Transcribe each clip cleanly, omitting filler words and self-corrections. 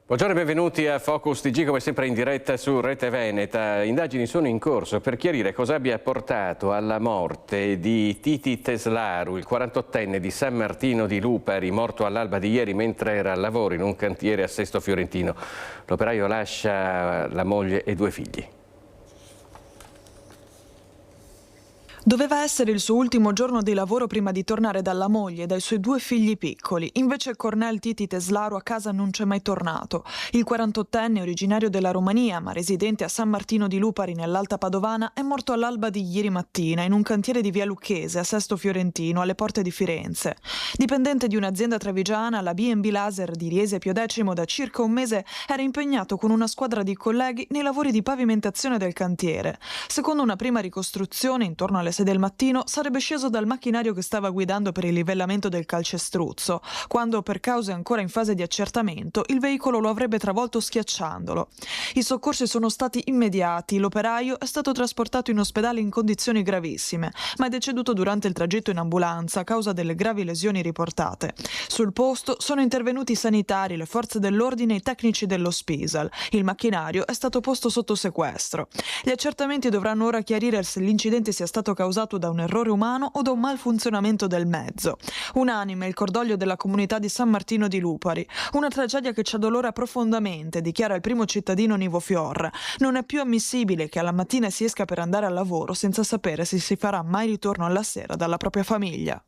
Buongiorno e benvenuti a Focus TG, come sempre in diretta su Rete Veneta. Indagini sono in corso per chiarire cosa abbia portato alla morte di Titi Teslaru, il 48enne di San Martino di Lupari, morto all'alba di ieri mentre era al lavoro in un cantiere a Sesto Fiorentino. L'operaio lascia la moglie e 2 figli. Doveva essere il suo ultimo giorno di lavoro prima di tornare dalla moglie e dai suoi 2 figli piccoli. Invece Cornel Titi Teslaru a casa non c'è mai tornato. Il 48enne, originario della Romania ma residente a San Martino di Lupari nell'Alta Padovana, è morto all'alba di ieri mattina in un cantiere di via Lucchese a Sesto Fiorentino, alle porte di Firenze. Dipendente di un'azienda trevigiana, la B&B Laser di Riese Pio X da circa un mese era impegnato con una squadra di colleghi nei lavori di pavimentazione del cantiere. Secondo una prima ricostruzione, intorno alle 6 del mattino sarebbe sceso dal macchinario che stava guidando per il livellamento del calcestruzzo, quando, per cause ancora in fase di accertamento, il veicolo lo avrebbe travolto schiacciandolo. I soccorsi sono stati immediati, l'operaio è stato trasportato in ospedale in condizioni gravissime, ma è deceduto durante il tragitto in ambulanza a causa delle gravi lesioni riportate. Sul posto sono intervenuti i sanitari, le forze dell'ordine e i tecnici dello Spisal. Il macchinario è stato posto sotto sequestro. Gli accertamenti dovranno ora chiarire se l'incidente sia stato causato da un errore umano o da un malfunzionamento del mezzo. Unanime il cordoglio della comunità di San Martino di Lupari. Una tragedia che ci addolora profondamente, dichiara il primo cittadino Nivo Fior. Non è più ammissibile che alla mattina si esca per andare al lavoro senza sapere se si farà mai ritorno alla sera dalla propria famiglia.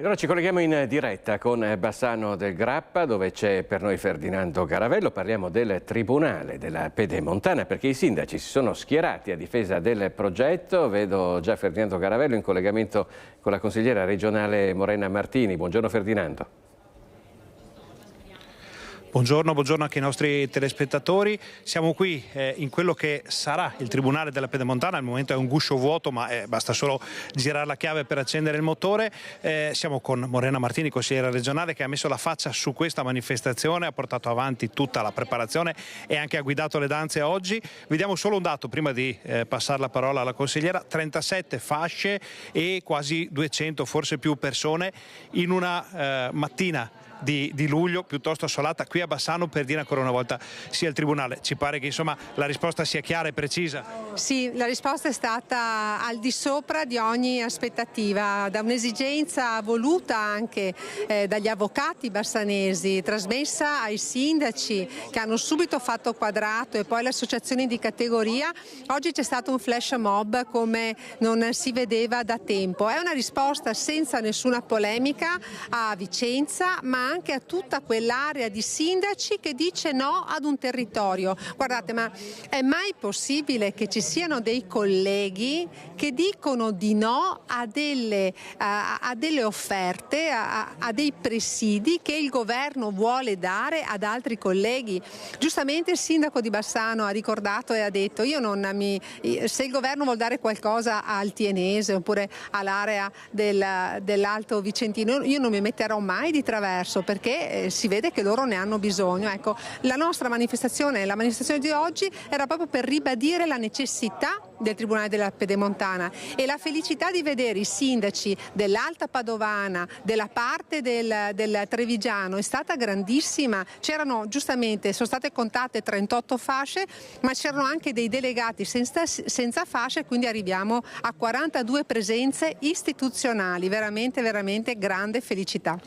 E ora ci colleghiamo in diretta con Bassano del Grappa, dove c'è per noi Ferdinando Garavello. Parliamo del Tribunale della Pedemontana, perché i sindaci si sono schierati a difesa del progetto. Vedo già Ferdinando Garavello in collegamento con la consigliera regionale Morena Martini. Buongiorno Ferdinando. Buongiorno anche ai nostri telespettatori. Siamo qui in quello che sarà il Tribunale della Pedemontana. Al momento è un guscio vuoto, ma basta solo girare la chiave per accendere il motore. Siamo con Morena Martini, consigliera regionale, che ha messo la faccia su questa manifestazione, ha portato avanti tutta la preparazione e anche ha guidato le danze oggi. Vediamo solo un dato prima di passare la parola alla consigliera: 37 fasce e quasi 200, forse più persone in una mattina di luglio piuttosto assolata qui a Bassano per dire ancora una volta sì al Tribunale. Ci pare che insomma la risposta sia chiara e precisa? Sì, la risposta è stata al di sopra di ogni aspettativa, da un'esigenza voluta anche dagli avvocati bassanesi, trasmessa ai sindaci che hanno subito fatto quadrato e poi le associazioni di categoria. Oggi c'è stato un flash mob come non si vedeva da tempo. È una risposta senza nessuna polemica a Vicenza, ma anche a tutta quell'area di sindaci che dice no ad un territorio. Guardate, ma è mai possibile che ci siano dei colleghi che dicono di no a delle offerte, a dei presidi che il governo vuole dare ad altri colleghi? Giustamente il sindaco di Bassano ha ricordato e ha detto: se il governo vuol dare qualcosa al Tienese oppure all'area dell'Alto Vicentino, io non mi metterò mai di traverso, perché si vede che loro ne hanno bisogno. Ecco, la nostra manifestazione, la manifestazione di oggi, era proprio per ribadire la necessità del Tribunale della Pedemontana e la felicità di vedere i sindaci dell'Alta Padovana, della parte del Trevigiano. È stata grandissima. C'erano, giustamente, sono state contate 38 fasce, ma c'erano anche dei delegati senza fasce, quindi arriviamo a 42 presenze istituzionali. Veramente, veramente grande felicità.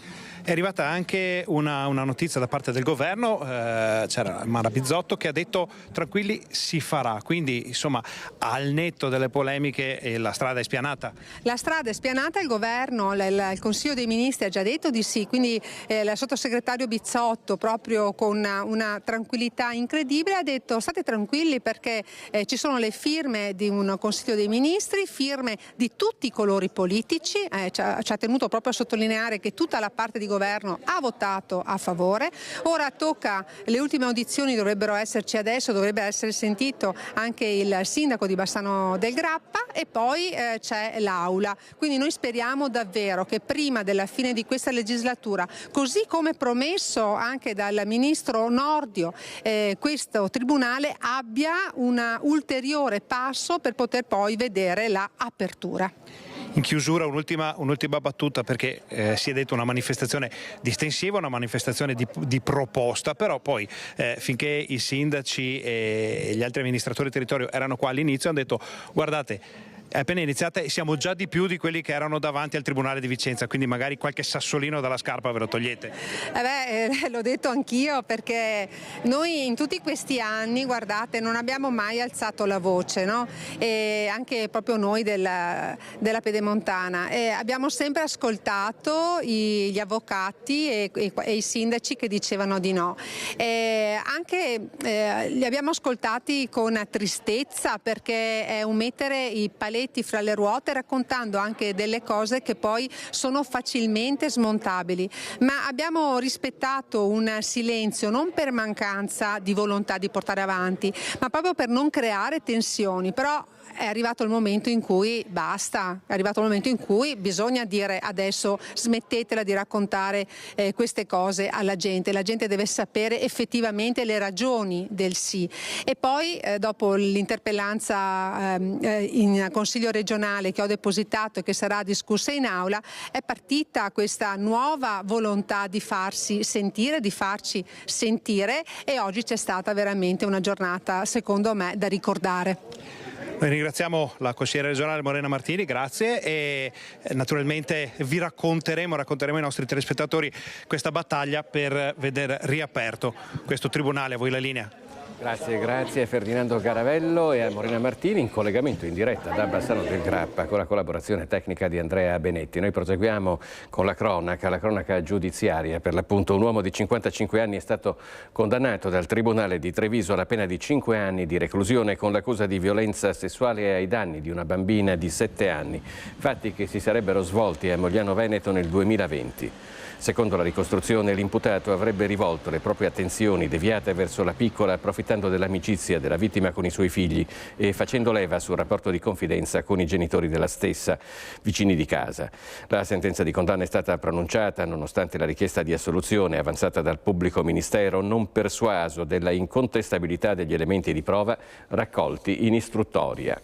È arrivata anche una notizia da parte del governo, c'era Mara Bizzotto che ha detto tranquilli, si farà, quindi insomma al netto delle polemiche la strada è spianata. La strada è spianata, il governo, il Consiglio dei Ministri ha già detto di sì, quindi il sottosegretario Bizzotto, proprio con una tranquillità incredibile, ha detto state tranquilli perché ci sono le firme di un Consiglio dei Ministri, firme di tutti i colori politici, ci ha tenuto proprio a sottolineare che tutta la parte di governo ha votato a favore. Ora tocca, le ultime audizioni dovrebbero esserci adesso, dovrebbe essere sentito anche il sindaco di Bassano del Grappa e poi c'è l'Aula. Quindi noi speriamo davvero che prima della fine di questa legislatura, così come promesso anche dal ministro Nordio, questo tribunale abbia un ulteriore passo per poter poi vedere la apertura. In chiusura un'ultima battuta, perché si è detto una manifestazione distensiva, una manifestazione di proposta, però poi finché i sindaci e gli altri amministratori del territorio erano qua all'inizio hanno detto: guardate, è appena iniziata e siamo già di più di quelli che erano davanti al Tribunale di Vicenza, quindi magari qualche sassolino dalla scarpa ve lo togliete. L'ho detto anch'io, perché noi in tutti questi anni, guardate, non abbiamo mai alzato la voce, no? E anche proprio noi della Pedemontana. Abbiamo sempre ascoltato gli avvocati e i sindaci che dicevano di no. Li abbiamo ascoltati con tristezza, perché è un mettere i paletti fra le ruote, raccontando anche delle cose che poi sono facilmente smontabili, ma abbiamo rispettato un silenzio non per mancanza di volontà di portare avanti, ma proprio per non creare tensioni. Però è arrivato il momento in cui basta, è arrivato il momento in cui bisogna dire: adesso smettetela di raccontare queste cose alla gente, la gente deve sapere effettivamente le ragioni del sì. E poi dopo l'interpellanza in Consiglio regionale che ho depositato e che sarà discussa in aula, è partita questa nuova volontà di farsi sentire, di farci sentire, e oggi c'è stata veramente una giornata, secondo me, da ricordare. Noi ringraziamo la consigliera regionale Morena Martini, grazie, e naturalmente vi racconteremo ai nostri telespettatori questa battaglia per vedere riaperto questo tribunale. A voi la linea. Grazie a Ferdinando Caravello e a Morena Martini, in collegamento in diretta da Bassano del Grappa con la collaborazione tecnica di Andrea Benetti. Noi proseguiamo con la cronaca giudiziaria. Per l'appunto un uomo di 55 anni è stato condannato dal Tribunale di Treviso alla pena di 5 anni di reclusione con l'accusa di violenza sessuale ai danni di una bambina di 7 anni, fatti che si sarebbero svolti a Mogliano Veneto nel 2020. Secondo la ricostruzione, l'imputato avrebbe rivolto le proprie attenzioni deviate verso la piccola approfittando dell'amicizia della vittima con i suoi figli e facendo leva sul rapporto di confidenza con i genitori della stessa, vicini di casa. La sentenza di condanna è stata pronunciata nonostante la richiesta di assoluzione avanzata dal pubblico ministero, non persuaso della incontestabilità degli elementi di prova raccolti in istruttoria.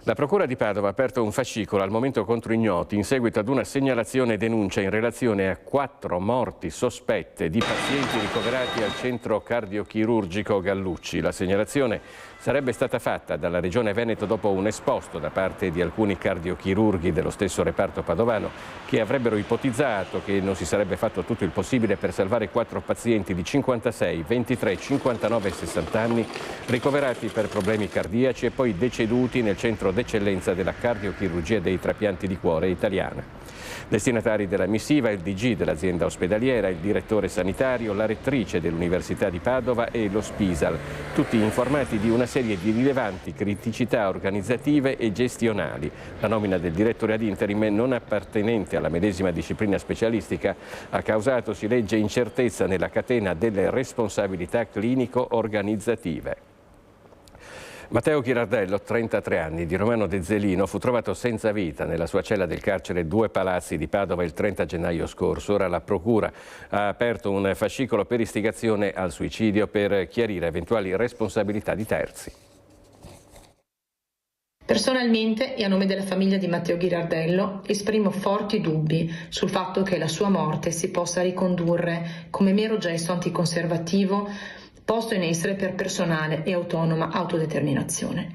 La Procura di Padova ha aperto un fascicolo al momento contro ignoti in seguito ad una segnalazione e denuncia in relazione a 4 morti sospette di pazienti ricoverati al centro cardiochirurgico Gallucci. La segnalazione sarebbe stata fatta dalla Regione Veneto dopo un esposto da parte di alcuni cardiochirurghi dello stesso reparto padovano che avrebbero ipotizzato che non si sarebbe fatto tutto il possibile per salvare 4 pazienti di 56, 23, 59 e 60 anni ricoverati per problemi cardiaci e poi deceduti nel centro d'eccellenza della cardiochirurgia dei trapianti di cuore italiana. Destinatari della missiva il DG dell'azienda ospedaliera, il direttore sanitario, la rettrice dell'Università di Padova e lo Spisal, tutti informati di una serie di rilevanti criticità organizzative e gestionali. La nomina del direttore ad interim non appartenente alla medesima disciplina specialistica ha causato, si legge, incertezza nella catena delle responsabilità clinico-organizzative. Matteo Ghirardello, 33 anni, di Romano De Zelino, fu trovato senza vita nella sua cella del carcere Due Palazzi di Padova il 30 gennaio scorso. Ora la Procura ha aperto un fascicolo per istigazione al suicidio per chiarire eventuali responsabilità di terzi. Personalmente e a nome della famiglia di Matteo Ghirardello esprimo forti dubbi sul fatto che la sua morte si possa ricondurre come mero gesto anticonservativo posto in essere per personale e autonoma autodeterminazione.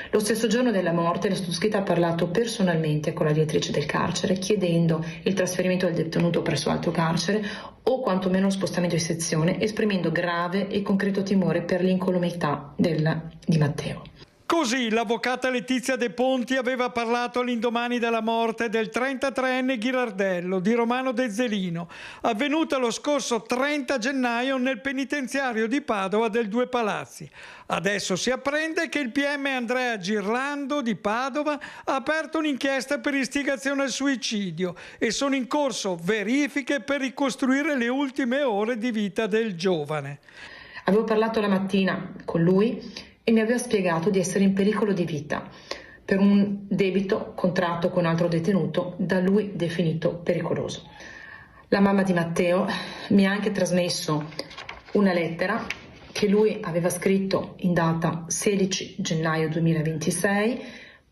Lo stesso giorno della morte la sottoscritta ha parlato personalmente con la direttrice del carcere chiedendo il trasferimento del detenuto presso altro carcere o quantomeno lo spostamento in sezione, esprimendo grave e concreto timore per l'incolumità di Matteo. Così l'avvocata Letizia De Ponti aveva parlato all'indomani della morte del 33enne Ghirardello di Romano De Zelino, avvenuta lo scorso 30 gennaio nel penitenziario di Padova del Due Palazzi. Adesso si apprende che il PM Andrea Girlando di Padova ha aperto un'inchiesta per istigazione al suicidio e sono in corso verifiche per ricostruire le ultime ore di vita del giovane. Avevo parlato la mattina con lui e mi aveva spiegato di essere in pericolo di vita per un debito contratto con altro detenuto da lui definito pericoloso. La mamma di Matteo mi ha anche trasmesso una lettera che lui aveva scritto in data 16 gennaio 2026,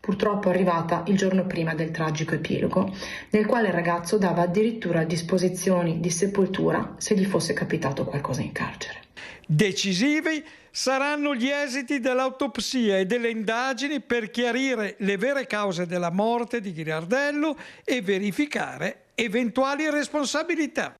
purtroppo arrivata il giorno prima del tragico epilogo, nel quale il ragazzo dava addirittura disposizioni di sepoltura se gli fosse capitato qualcosa in carcere. Decisivi saranno gli esiti dell'autopsia e delle indagini per chiarire le vere cause della morte di Ghirardello e verificare eventuali responsabilità.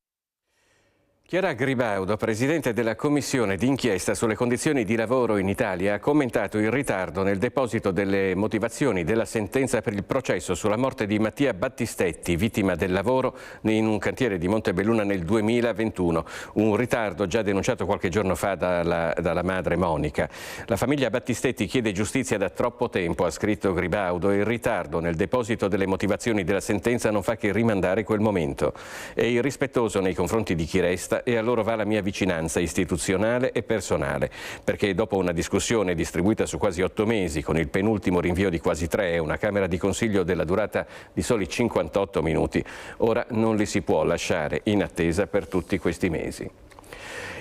Chiara Gribaudo, presidente della commissione d'inchiesta sulle condizioni di lavoro in Italia, ha commentato il ritardo nel deposito delle motivazioni della sentenza per il processo sulla morte di Mattia Battistetti, vittima del lavoro in un cantiere di Montebelluna nel 2021. Un ritardo già denunciato qualche giorno fa dalla madre Monica. La famiglia Battistetti chiede giustizia da troppo tempo, ha scritto Gribaudo, e il ritardo nel deposito delle motivazioni della sentenza non fa che rimandare quel momento. È irrispettoso nei confronti di chi resta e a loro va la mia vicinanza istituzionale e personale, perché dopo una discussione distribuita su quasi 8 mesi, con il penultimo rinvio di quasi 3 e una Camera di Consiglio della durata di soli 58 minuti, ora non li si può lasciare in attesa per tutti questi mesi.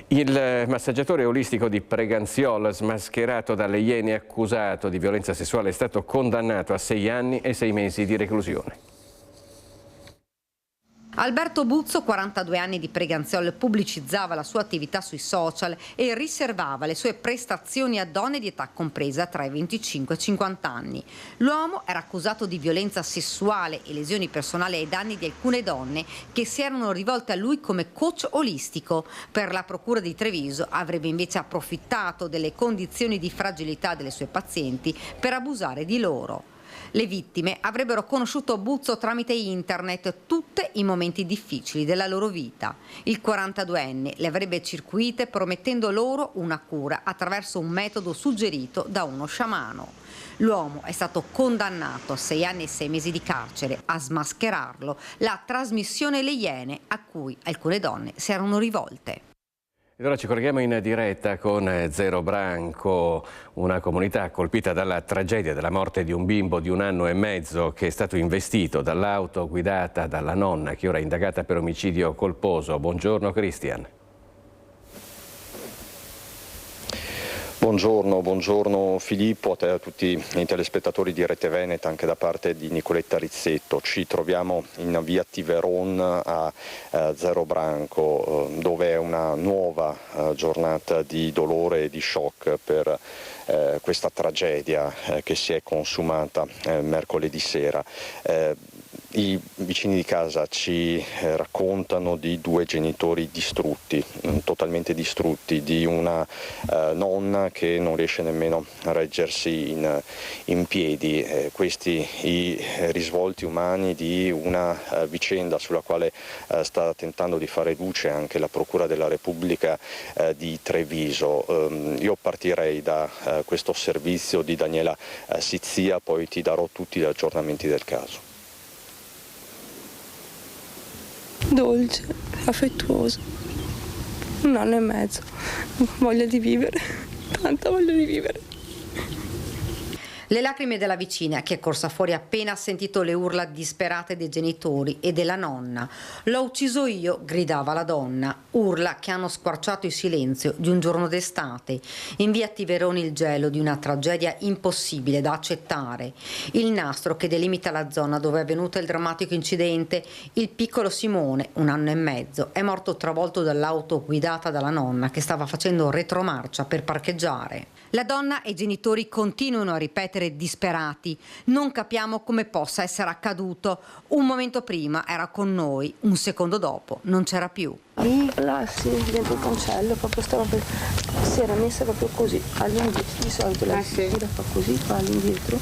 Il massaggiatore olistico di Preganziol, smascherato dalle Iene accusato di violenza sessuale, è stato condannato a 6 anni e 6 mesi di reclusione. Alberto Buzzo, 42 anni, di Preganziol, pubblicizzava la sua attività sui social e riservava le sue prestazioni a donne di età compresa tra i 25 e i 50 anni. L'uomo era accusato di violenza sessuale e lesioni personali ai danni di alcune donne che si erano rivolte a lui come coach olistico. Per la procura di Treviso avrebbe invece approfittato delle condizioni di fragilità delle sue pazienti per abusare di loro. Le vittime avrebbero conosciuto Buzzo tramite internet tutte i momenti difficili della loro vita. Il 42enne le avrebbe circuite promettendo loro una cura attraverso un metodo suggerito da uno sciamano. L'uomo è stato condannato a 6 anni e 6 mesi di carcere. A smascherarlo la trasmissione Le Iene, a cui alcune donne si erano rivolte. Ed ora ci colleghiamo in diretta con Zero Branco, una comunità colpita dalla tragedia della morte di un bimbo di 1 anno e mezzo che è stato investito dall'auto guidata dalla nonna, che ora è indagata per omicidio colposo. Buongiorno Cristian. Buongiorno Filippo, a te e a tutti i telespettatori di Rete Veneta, anche da parte di Nicoletta Rizzetto. Ci troviamo in via Tiveron a Zero Branco, dove è una nuova giornata di dolore e di shock per questa tragedia che si è consumata mercoledì sera. I vicini di casa ci raccontano di 2 genitori distrutti, totalmente distrutti, di una nonna che non riesce nemmeno a reggersi in piedi. Questi i risvolti umani di una vicenda sulla quale sta tentando di fare luce anche la Procura della Repubblica di Treviso. Io partirei da questo servizio di Daniela Sizia, poi ti darò tutti gli aggiornamenti del caso. Dolce, affettuoso, 1 anno e mezzo, voglia di vivere, tanta voglia di vivere. Le lacrime della vicina, che è corsa fuori appena ha sentito le urla disperate dei genitori e della nonna. L'ho ucciso io, gridava la donna, urla che hanno squarciato il silenzio di un giorno d'estate. In via Tiveroni il gelo di una tragedia impossibile da accettare. Il nastro che delimita la zona dove è avvenuto il drammatico incidente. Il piccolo Simone, 1 anno e mezzo, è morto travolto dall'auto guidata dalla nonna che stava facendo retromarcia per parcheggiare. La donna e i genitori continuano a ripetere disperati: non capiamo come possa essere accaduto. Un momento prima era con noi, un secondo dopo non c'era più. Là, sì, dentro il cancello, proprio si era messa proprio così, all'indietro. Di solito lei si fa così, fa all'indietro.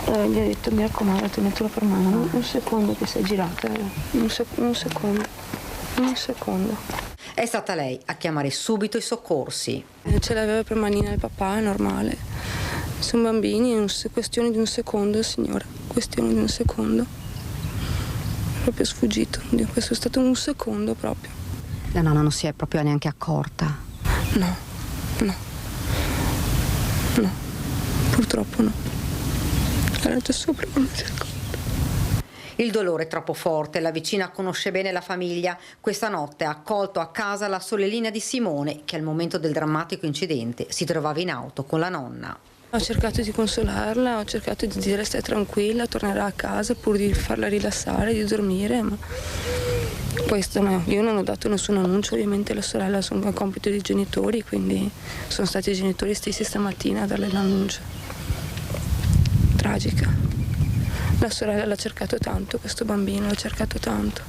Gli ha detto: mi raccomando, tenetelo per mano. Un secondo che si è girata, un secondo. È stata lei a chiamare subito i soccorsi. Ce l'aveva per manina il papà, è normale. Sono bambini, è questione di un secondo, signora. Questione di un secondo. È proprio sfuggito. Questo è stato un secondo proprio. La nonna non si è proprio neanche accorta? No. Purtroppo no. Era già sopra quando si è accorta. Il dolore è troppo forte, la vicina conosce bene la famiglia. Questa notte ha accolto a casa la sorellina di Simone, che al momento del drammatico incidente si trovava in auto con la nonna. Ho cercato di consolarla, ho cercato di dire stai tranquilla, tornerà a casa pur di farla rilassare, di dormire, ma questo no. Io non ho dato nessun annuncio, ovviamente la sorella è compito dei genitori, quindi sono stati i genitori stessi stamattina a darle l'annuncio. Tragica. La sorella l'ha cercato tanto, questo bambino l'ha cercato tanto.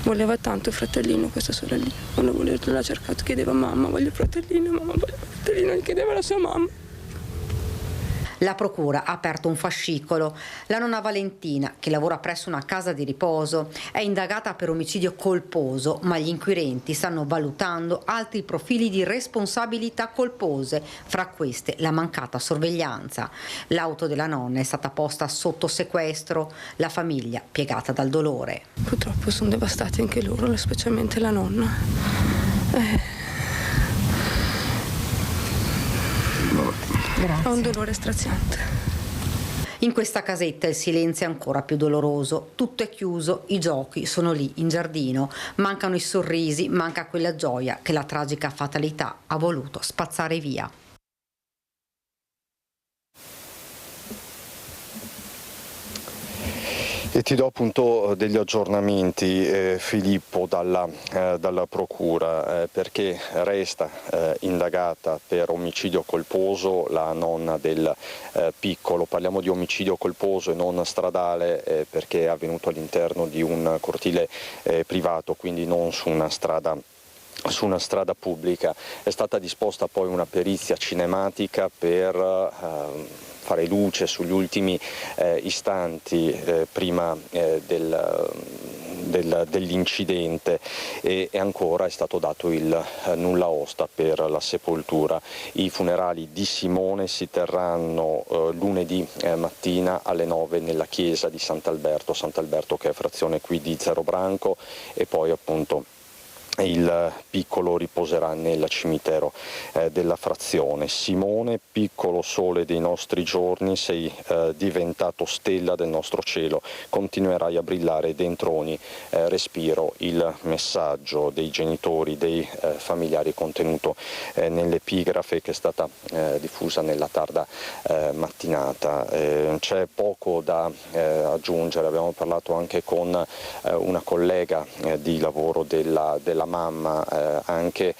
Voleva tanto il fratellino, questa sorellina. Quando l'ha cercato chiedeva mamma voglio il fratellino, mamma voglio il fratellino, gli chiedeva la sua mamma. La procura ha aperto un fascicolo. La nonna Valentina, che lavora presso una casa di riposo, è indagata per omicidio colposo, ma gli inquirenti stanno valutando altri profili di responsabilità colpose, fra queste la mancata sorveglianza. L'auto della nonna è stata posta sotto sequestro, la famiglia piegata dal dolore. Purtroppo sono devastati anche loro, specialmente la nonna. Grazie. Ho un dolore straziante. In questa casetta il silenzio è ancora più doloroso. Tutto è chiuso, i giochi sono lì in giardino. Mancano i sorrisi, manca quella gioia che la tragica fatalità ha voluto spazzare via. E ti do appunto degli aggiornamenti, Filippo, dalla procura, perché resta indagata per omicidio colposo la nonna del piccolo. Parliamo di omicidio colposo e non stradale, perché è avvenuto all'interno di un cortile privato, quindi non su una strada pubblica. È stata disposta poi una perizia cinematica per fare luce sugli ultimi istanti prima dell'incidente e ancora è stato dato il nulla osta per la sepoltura. I funerali di Simone si terranno lunedì mattina alle 9 nella chiesa di Sant'Alberto che è frazione qui di Zerobranco, e poi appunto il piccolo riposerà nel cimitero della frazione. Simone, piccolo sole dei nostri giorni, sei diventato stella del nostro cielo, continuerai a brillare dentro ogni respiro. Il messaggio dei genitori, dei familiari contenuto nell'epigrafe che è stata diffusa nella tarda mattinata. C'è poco da aggiungere, abbiamo parlato anche con una collega di lavoro della mamma, anche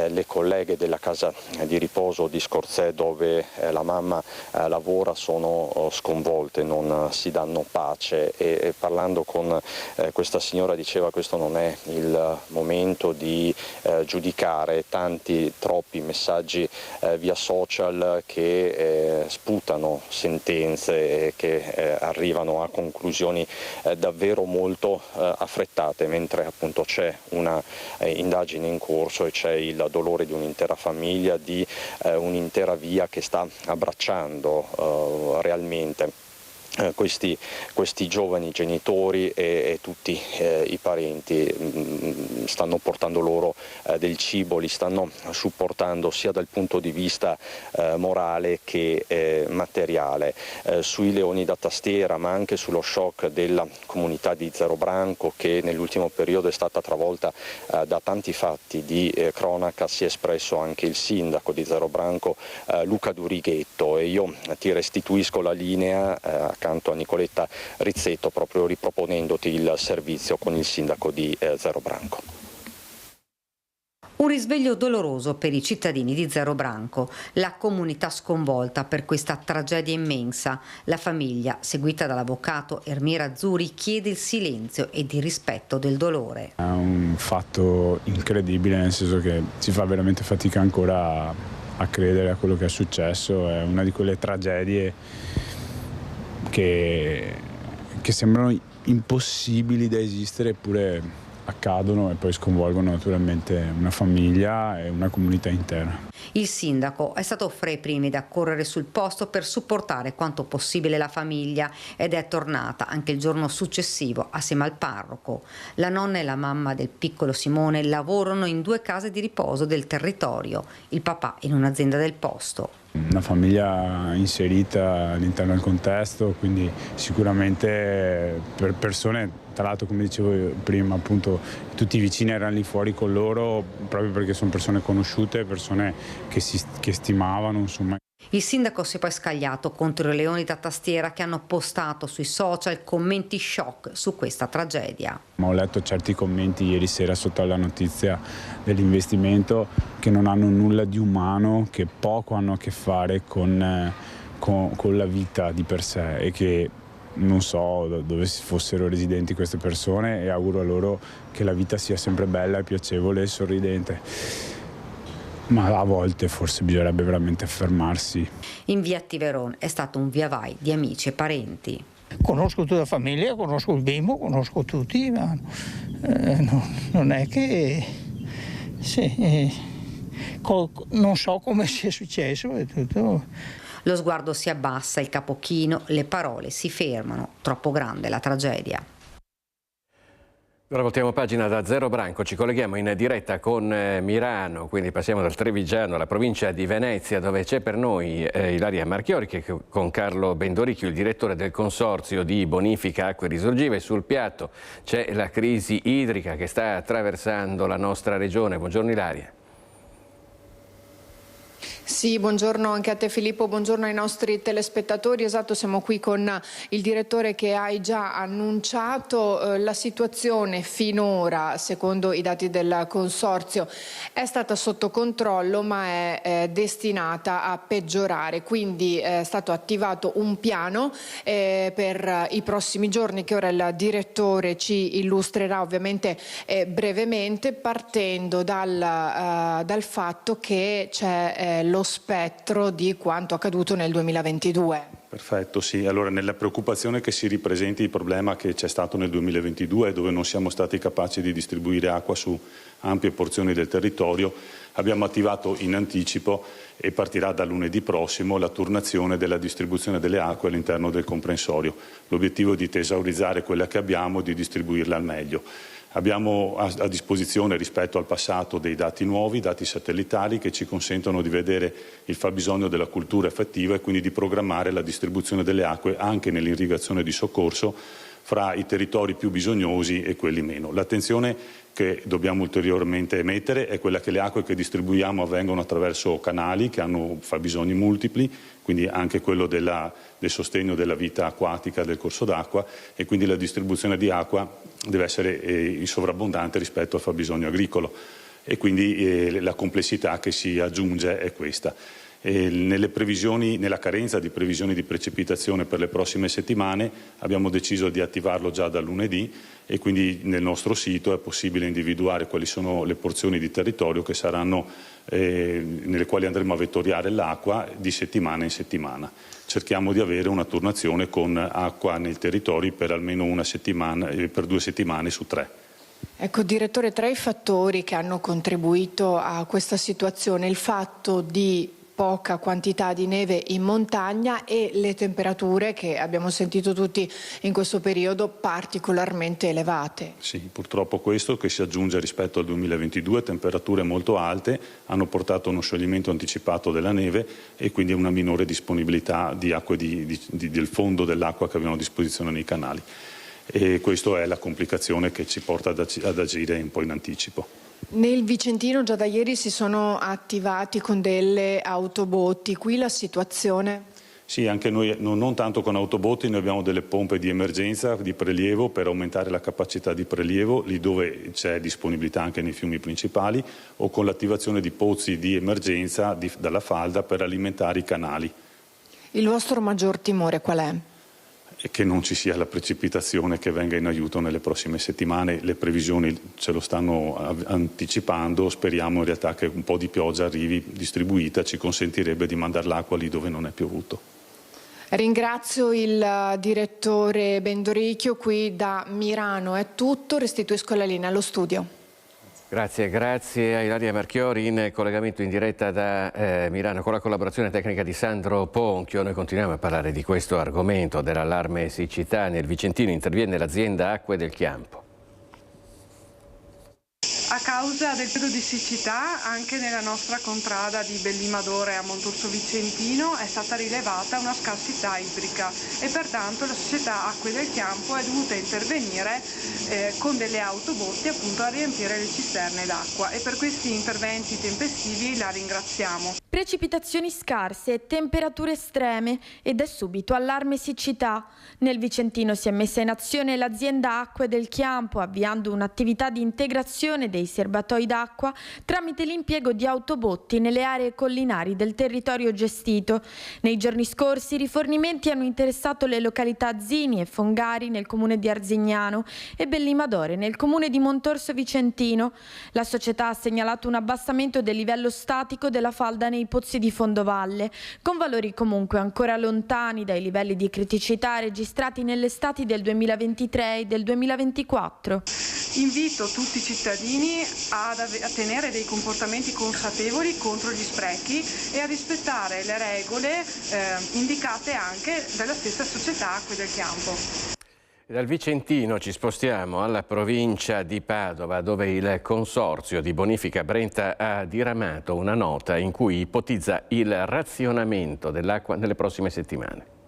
le colleghe della casa di riposo di Scorzè dove la mamma lavora sono sconvolte, non si danno pace e parlando con questa signora diceva questo non è il momento di giudicare, troppi messaggi via social che sputano sentenze che arrivano a conclusioni davvero molto affrettate, mentre appunto c'è una indagine in corso e c'è il dolore di un'intera famiglia, di un'intera via che sta abbracciando realmente questi giovani genitori e tutti i parenti. Stanno portando loro del cibo, li stanno supportando sia dal punto di vista morale che materiale. Sui leoni da tastiera, ma anche sullo shock della comunità di Zerobranco, che nell'ultimo periodo è stata travolta da tanti fatti di cronaca, si è espresso anche il sindaco di Zerobranco, Luca Durighetto, e io ti restituisco la linea accanto a Nicoletta Rizzetto, proprio riproponendoti il servizio con il sindaco di Zerobranco. Un risveglio doloroso per i cittadini di Zerobranco, la comunità sconvolta per questa tragedia immensa. La famiglia, seguita dall'avvocato Ermiera Azzuri, chiede il silenzio ed il rispetto del dolore. È un fatto incredibile, nel senso che si fa veramente fatica ancora a credere a quello che è successo. È una di quelle tragedie che sembrano impossibili da esistere, eppure accadono e poi sconvolgono naturalmente una famiglia e una comunità intera. Il sindaco è stato fra i primi ad accorrere sul posto per supportare quanto possibile la famiglia ed è tornata anche il giorno successivo assieme al parroco. La nonna e la mamma del piccolo Simone lavorano in 2 case di riposo del territorio, il papà in un'azienda del posto. Una famiglia inserita all'interno del contesto, quindi sicuramente per persone, tra l'altro come dicevo prima, appunto tutti i vicini erano lì fuori con loro proprio perché sono persone conosciute, persone che stimavano, insomma. Il sindaco si è poi scagliato contro i leoni da tastiera che hanno postato sui social commenti shock su questa tragedia. Ho letto certi commenti ieri sera sotto la notizia dell'investimento che non hanno nulla di umano, che poco hanno a che fare con la vita di per sé e che non so dove fossero residenti queste persone e auguro a loro che la vita sia sempre bella, piacevole e sorridente. Ma a volte forse bisognerebbe veramente fermarsi. In via Tiveron è stato un viavai di amici e parenti. Conosco tutta la famiglia, conosco il bimbo, conosco tutti, ma non è che... non so come sia successo e tutto. Lo sguardo si abbassa, il capo chino, le parole si fermano. Troppo grande la tragedia. Ora voltiamo pagina da Zero Branco, ci colleghiamo in diretta con Mirano, quindi passiamo dal Trevigiano alla provincia di Venezia, dove c'è per noi Ilaria Marchiori che con Carlo Bendoricchio, il direttore del consorzio di bonifica acque risorgive. Sul piatto c'è la crisi idrica che sta attraversando la nostra regione. Buongiorno Ilaria. Sì, buongiorno anche a te Filippo, buongiorno ai nostri telespettatori. Esatto, siamo qui con il direttore che hai già annunciato. La situazione finora, secondo i dati del consorzio, è stata sotto controllo ma è destinata a peggiorare. Quindi è stato attivato un piano per i prossimi giorni che ora il direttore ci illustrerà ovviamente brevemente, partendo dal fatto che c'è lo spettro di quanto accaduto nel 2022. Perfetto, sì. Allora, nella preoccupazione che si ripresenti il problema che c'è stato nel 2022, dove non siamo stati capaci di distribuire acqua su ampie porzioni del territorio, abbiamo attivato in anticipo e partirà da lunedì prossimo la turnazione della distribuzione delle acque all'interno del comprensorio. L'obiettivo è di tesaurizzare quella che abbiamo e di distribuirla al meglio. Abbiamo a disposizione rispetto al passato dei dati nuovi, dati satellitari che ci consentono di vedere il fabbisogno della cultura effettiva e quindi di programmare la distribuzione delle acque anche nell'irrigazione di soccorso fra i territori più bisognosi e quelli meno. L'attenzione che dobbiamo ulteriormente emettere è quella che le acque che distribuiamo avvengono attraverso canali che hanno fabbisogni multipli, quindi anche quello del sostegno della vita acquatica del corso d'acqua, e quindi la distribuzione di acqua deve essere in sovrabbondante rispetto al fabbisogno agricolo e quindi la complessità che si aggiunge è questa. Nella carenza di previsioni di precipitazione per le prossime settimane abbiamo deciso di attivarlo già da lunedì e quindi nel nostro sito è possibile individuare quali sono le porzioni di territorio che saranno nelle quali andremo a vettoriare l'acqua di settimana in settimana. Cerchiamo di avere una turnazione con acqua nei territori per almeno una settimana, per 2 settimane su 3. Ecco, direttore, tra i fattori che hanno contribuito a questa situazione, il fatto di poca quantità di neve in montagna e le temperature che abbiamo sentito tutti in questo periodo particolarmente elevate. Sì, purtroppo questo che si aggiunge rispetto al 2022, temperature molto alte hanno portato a uno scioglimento anticipato della neve e quindi una minore disponibilità di acque del fondo dell'acqua che abbiamo a disposizione nei canali. E questa è la complicazione che ci porta ad agire un po' in anticipo. Nel Vicentino già da ieri si sono attivati con delle autobotti, qui la situazione? Sì, anche noi non tanto con autobotti, noi abbiamo delle pompe di emergenza, di prelievo per aumentare la capacità di prelievo lì dove c'è disponibilità anche nei fiumi principali o con l'attivazione di pozzi di emergenza dalla falda per alimentare i canali. Il vostro maggior timore qual è? E che non ci sia la precipitazione che venga in aiuto nelle prossime settimane. Le previsioni ce lo stanno anticipando, speriamo in realtà che un po' di pioggia arrivi distribuita, ci consentirebbe di mandare l'acqua lì dove non è piovuto. Ringrazio il direttore Bendoricchio, qui da Mirano è tutto, restituisco la linea allo studio. Grazie a Ilaria Marchiori in collegamento in diretta da Mirano con la collaborazione tecnica di Sandro Ponchio. Noi continuiamo a parlare di questo argomento dell'allarme siccità. Nel Vicentino interviene l'azienda Acque del Chiampo. A causa del periodo di siccità anche nella nostra contrada di Bellimadore a Montorso Vicentino è stata rilevata una scarsità idrica e pertanto la società Acque del Chiampo è dovuta intervenire con delle autobotti appunto a riempire le cisterne d'acqua e per questi interventi tempestivi la ringraziamo. Precipitazioni scarse e temperature estreme ed è subito allarme siccità. Nel Vicentino si è messa in azione l'azienda Acque del Chiampo, avviando un'attività di integrazione dei serbatoi d'acqua tramite l'impiego di autobotti nelle aree collinari del territorio gestito. Nei giorni scorsi i rifornimenti hanno interessato le località Zini e Fongari nel comune di Arzignano e Bellimadore nel comune di Montorso Vicentino. La società ha segnalato un abbassamento del livello statico della falda nei pozzi di fondovalle, con valori comunque ancora lontani dai livelli di criticità registrati nelle estati del 2023 e del 2024. Invito tutti i cittadini a tenere dei comportamenti consapevoli contro gli sprechi e a rispettare le regole indicate anche dalla stessa società Acque del Chiampo. Dal Vicentino ci spostiamo alla provincia di Padova, dove il Consorzio di Bonifica Brenta ha diramato una nota in cui ipotizza il razionamento dell'acqua nelle prossime settimane.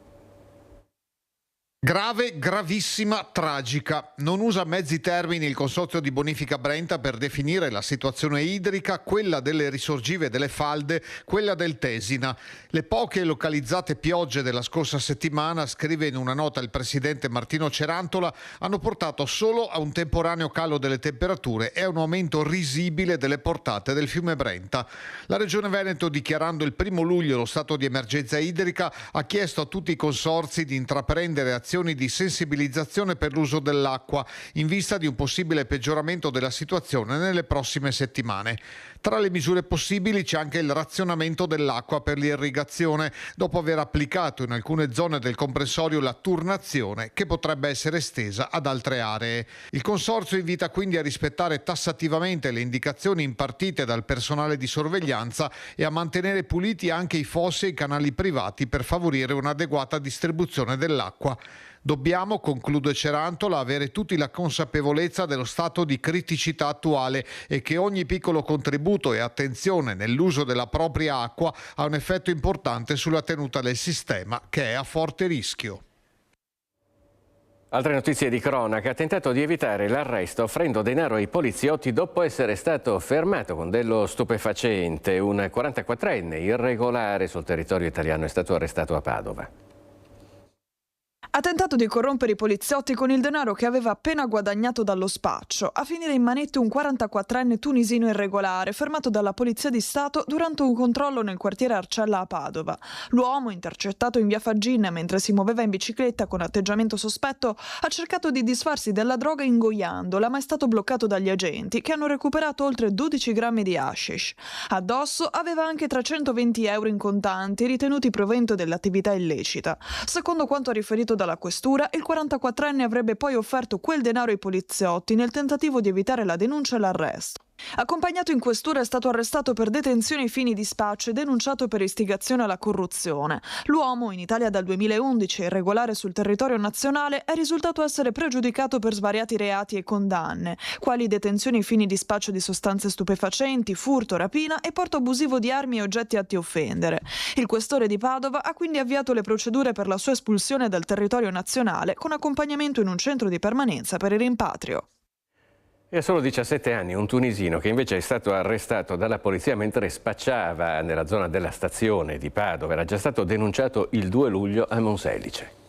Grave, gravissima, tragica. Non usa mezzi termini il Consorzio di Bonifica Brenta per definire la situazione idrica, quella delle risorgive delle falde, quella del Tesina. Le poche localizzate piogge della scorsa settimana, scrive in una nota il presidente Martino Cerantola, hanno portato solo a un temporaneo calo delle temperature e a un aumento risibile delle portate del fiume Brenta. La Regione Veneto, dichiarando il 1° luglio lo stato di emergenza idrica, ha chiesto a tutti i consorzi di intraprendere azioni di sensibilizzazione per l'uso dell'acqua in vista di un possibile peggioramento della situazione nelle prossime settimane. Tra le misure possibili c'è anche il razionamento dell'acqua per l'irrigazione, dopo aver applicato in alcune zone del comprensorio la turnazione, che potrebbe essere estesa ad altre aree. Il Consorzio invita quindi a rispettare tassativamente le indicazioni impartite dal personale di sorveglianza e a mantenere puliti anche i fossi e i canali privati per favorire un'adeguata distribuzione dell'acqua. Dobbiamo, conclude Cerantola, avere tutti la consapevolezza dello stato di criticità attuale e che ogni piccolo contributo e attenzione nell'uso della propria acqua ha un effetto importante sulla tenuta del sistema, che è a forte rischio. Altre notizie di cronaca: ha tentato di evitare l'arresto offrendo denaro ai poliziotti dopo essere stato fermato con dello stupefacente. Un 44enne irregolare sul territorio italiano è stato arrestato a Padova. Ha tentato di corrompere i poliziotti con il denaro che aveva appena guadagnato dallo spaccio. A finire in manette un 44enne tunisino irregolare, fermato dalla Polizia di Stato durante un controllo nel quartiere Arcella a Padova. L'uomo, intercettato in via Faggin mentre si muoveva in bicicletta con atteggiamento sospetto, ha cercato di disfarsi della droga ingoiandola, ma è stato bloccato dagli agenti, che hanno recuperato oltre 12 grammi di hashish. Addosso aveva anche 320 euro in contanti, ritenuti provento dell'attività illecita. Secondo quanto ha riferito dalla questura, il 44enne avrebbe poi offerto quel denaro ai poliziotti nel tentativo di evitare la denuncia e l'arresto. Accompagnato in questura, è stato arrestato per detenzione ai fini di spaccio e denunciato per istigazione alla corruzione. L'uomo, in Italia dal 2011 e irregolare sul territorio nazionale, è risultato essere pregiudicato per svariati reati e condanne, quali detenzione ai fini di spaccio di sostanze stupefacenti, furto, rapina e porto abusivo di armi e oggetti atti a offendere. Il questore di Padova ha quindi avviato le procedure per la sua espulsione dal territorio nazionale, con accompagnamento in un centro di permanenza per il rimpatrio. E a solo 17 anni un tunisino che invece è stato arrestato dalla polizia mentre spacciava nella zona della stazione di Padova. Era già stato denunciato il 2 luglio a Monselice.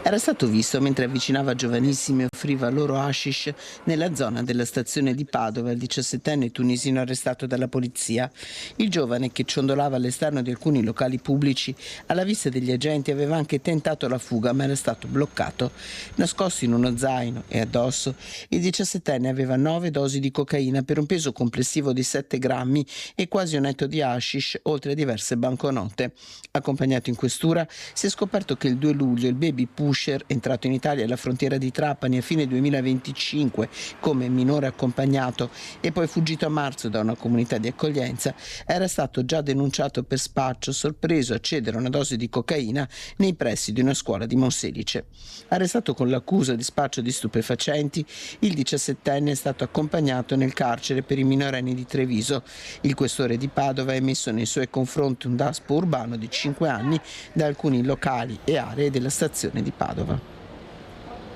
Era stato visto mentre avvicinava giovanissimi e offriva loro hashish nella zona della stazione di Padova il 17enne tunisino arrestato dalla polizia. Il giovane, che ciondolava all'esterno di alcuni locali pubblici, alla vista degli agenti aveva anche tentato la fuga, ma era stato bloccato. Nascosto in uno zaino e addosso, il 17enne aveva 9 dosi di cocaina per un peso complessivo di 7 grammi e quasi un etto di hashish, oltre a diverse banconote. Accompagnato in questura, si è scoperto che il 2 luglio il baby pusher, entrato in Italia alla frontiera di Trapani a fine 2025 come minore accompagnato e poi fuggito a marzo da una comunità di accoglienza, era stato già denunciato per spaccio, sorpreso a cedere una dose di cocaina nei pressi di una scuola di Monselice. Arrestato con l'accusa di spaccio di stupefacenti, il 17enne è stato accompagnato nel carcere per i minorenni di Treviso. Il questore di Padova ha emesso nei suoi confronti un daspo urbano di 5 anni da alcuni locali e aree della stazione di Padova.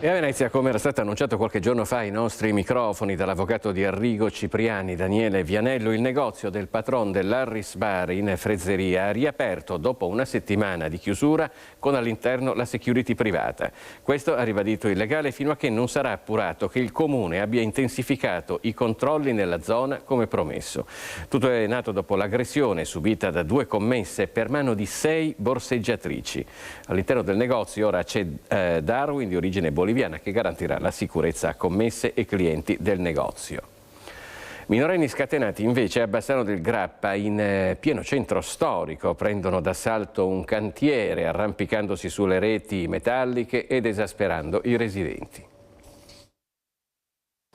E a Venezia, come era stato annunciato qualche giorno fa ai nostri microfoni dall'avvocato di Arrigo Cipriani, Daniele Vianello, il negozio del patron dell'Harris Bar in Frezzeria ha riaperto dopo una settimana di chiusura con all'interno la security privata. Questo ha ribadito il legale fino a che non sarà appurato che il comune abbia intensificato i controlli nella zona come promesso. Tutto è nato dopo l'aggressione subita da 2 commesse per mano di 6 borseggiatrici. All'interno del negozio ora c'è Darwin di origine boliviana che garantirà la sicurezza a commesse e clienti del negozio. Minorenni scatenati invece a Bassano del Grappa, in pieno centro storico, prendono d'assalto un cantiere arrampicandosi sulle reti metalliche ed esasperando i residenti.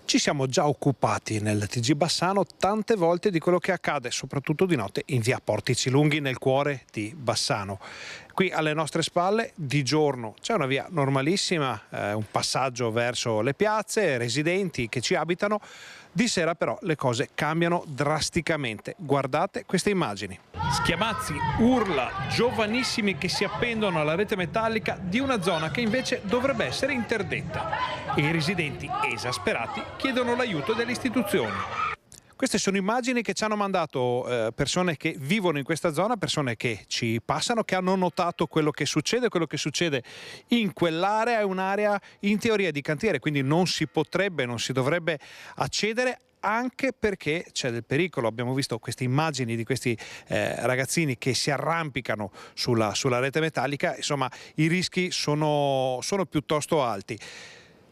Ci siamo già occupati nel TG Bassano tante volte di quello che accade, soprattutto di notte, in via Portici Lunghi, nel cuore di Bassano. Qui alle nostre spalle di giorno c'è una via normalissima, un passaggio verso le piazze, residenti che ci abitano. Di sera però le cose cambiano drasticamente. Guardate queste immagini. Schiamazzi, urla, giovanissimi che si appendono alla rete metallica di una zona che invece dovrebbe essere interdetta. E i residenti esasperati chiedono l'aiuto delle istituzioni. Queste sono immagini che ci hanno mandato persone che vivono in questa zona, persone che ci passano, che hanno notato quello che succede in quell'area. È un'area in teoria di cantiere, quindi non si dovrebbe accedere, anche perché c'è del pericolo. Abbiamo visto queste immagini di questi ragazzini che si arrampicano sulla rete metallica. Insomma, i rischi sono piuttosto alti.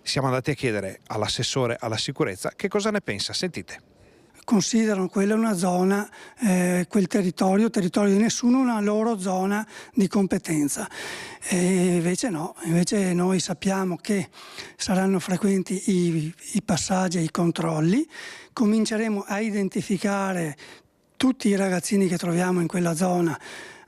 Siamo andati a chiedere all'assessore alla sicurezza che cosa ne pensa. Sentite. Considerano quella una zona, quel territorio di nessuno, una loro zona di competenza. E invece no, invece noi sappiamo che saranno frequenti i passaggi e i controlli, cominceremo a identificare tutti i ragazzini che troviamo in quella zona,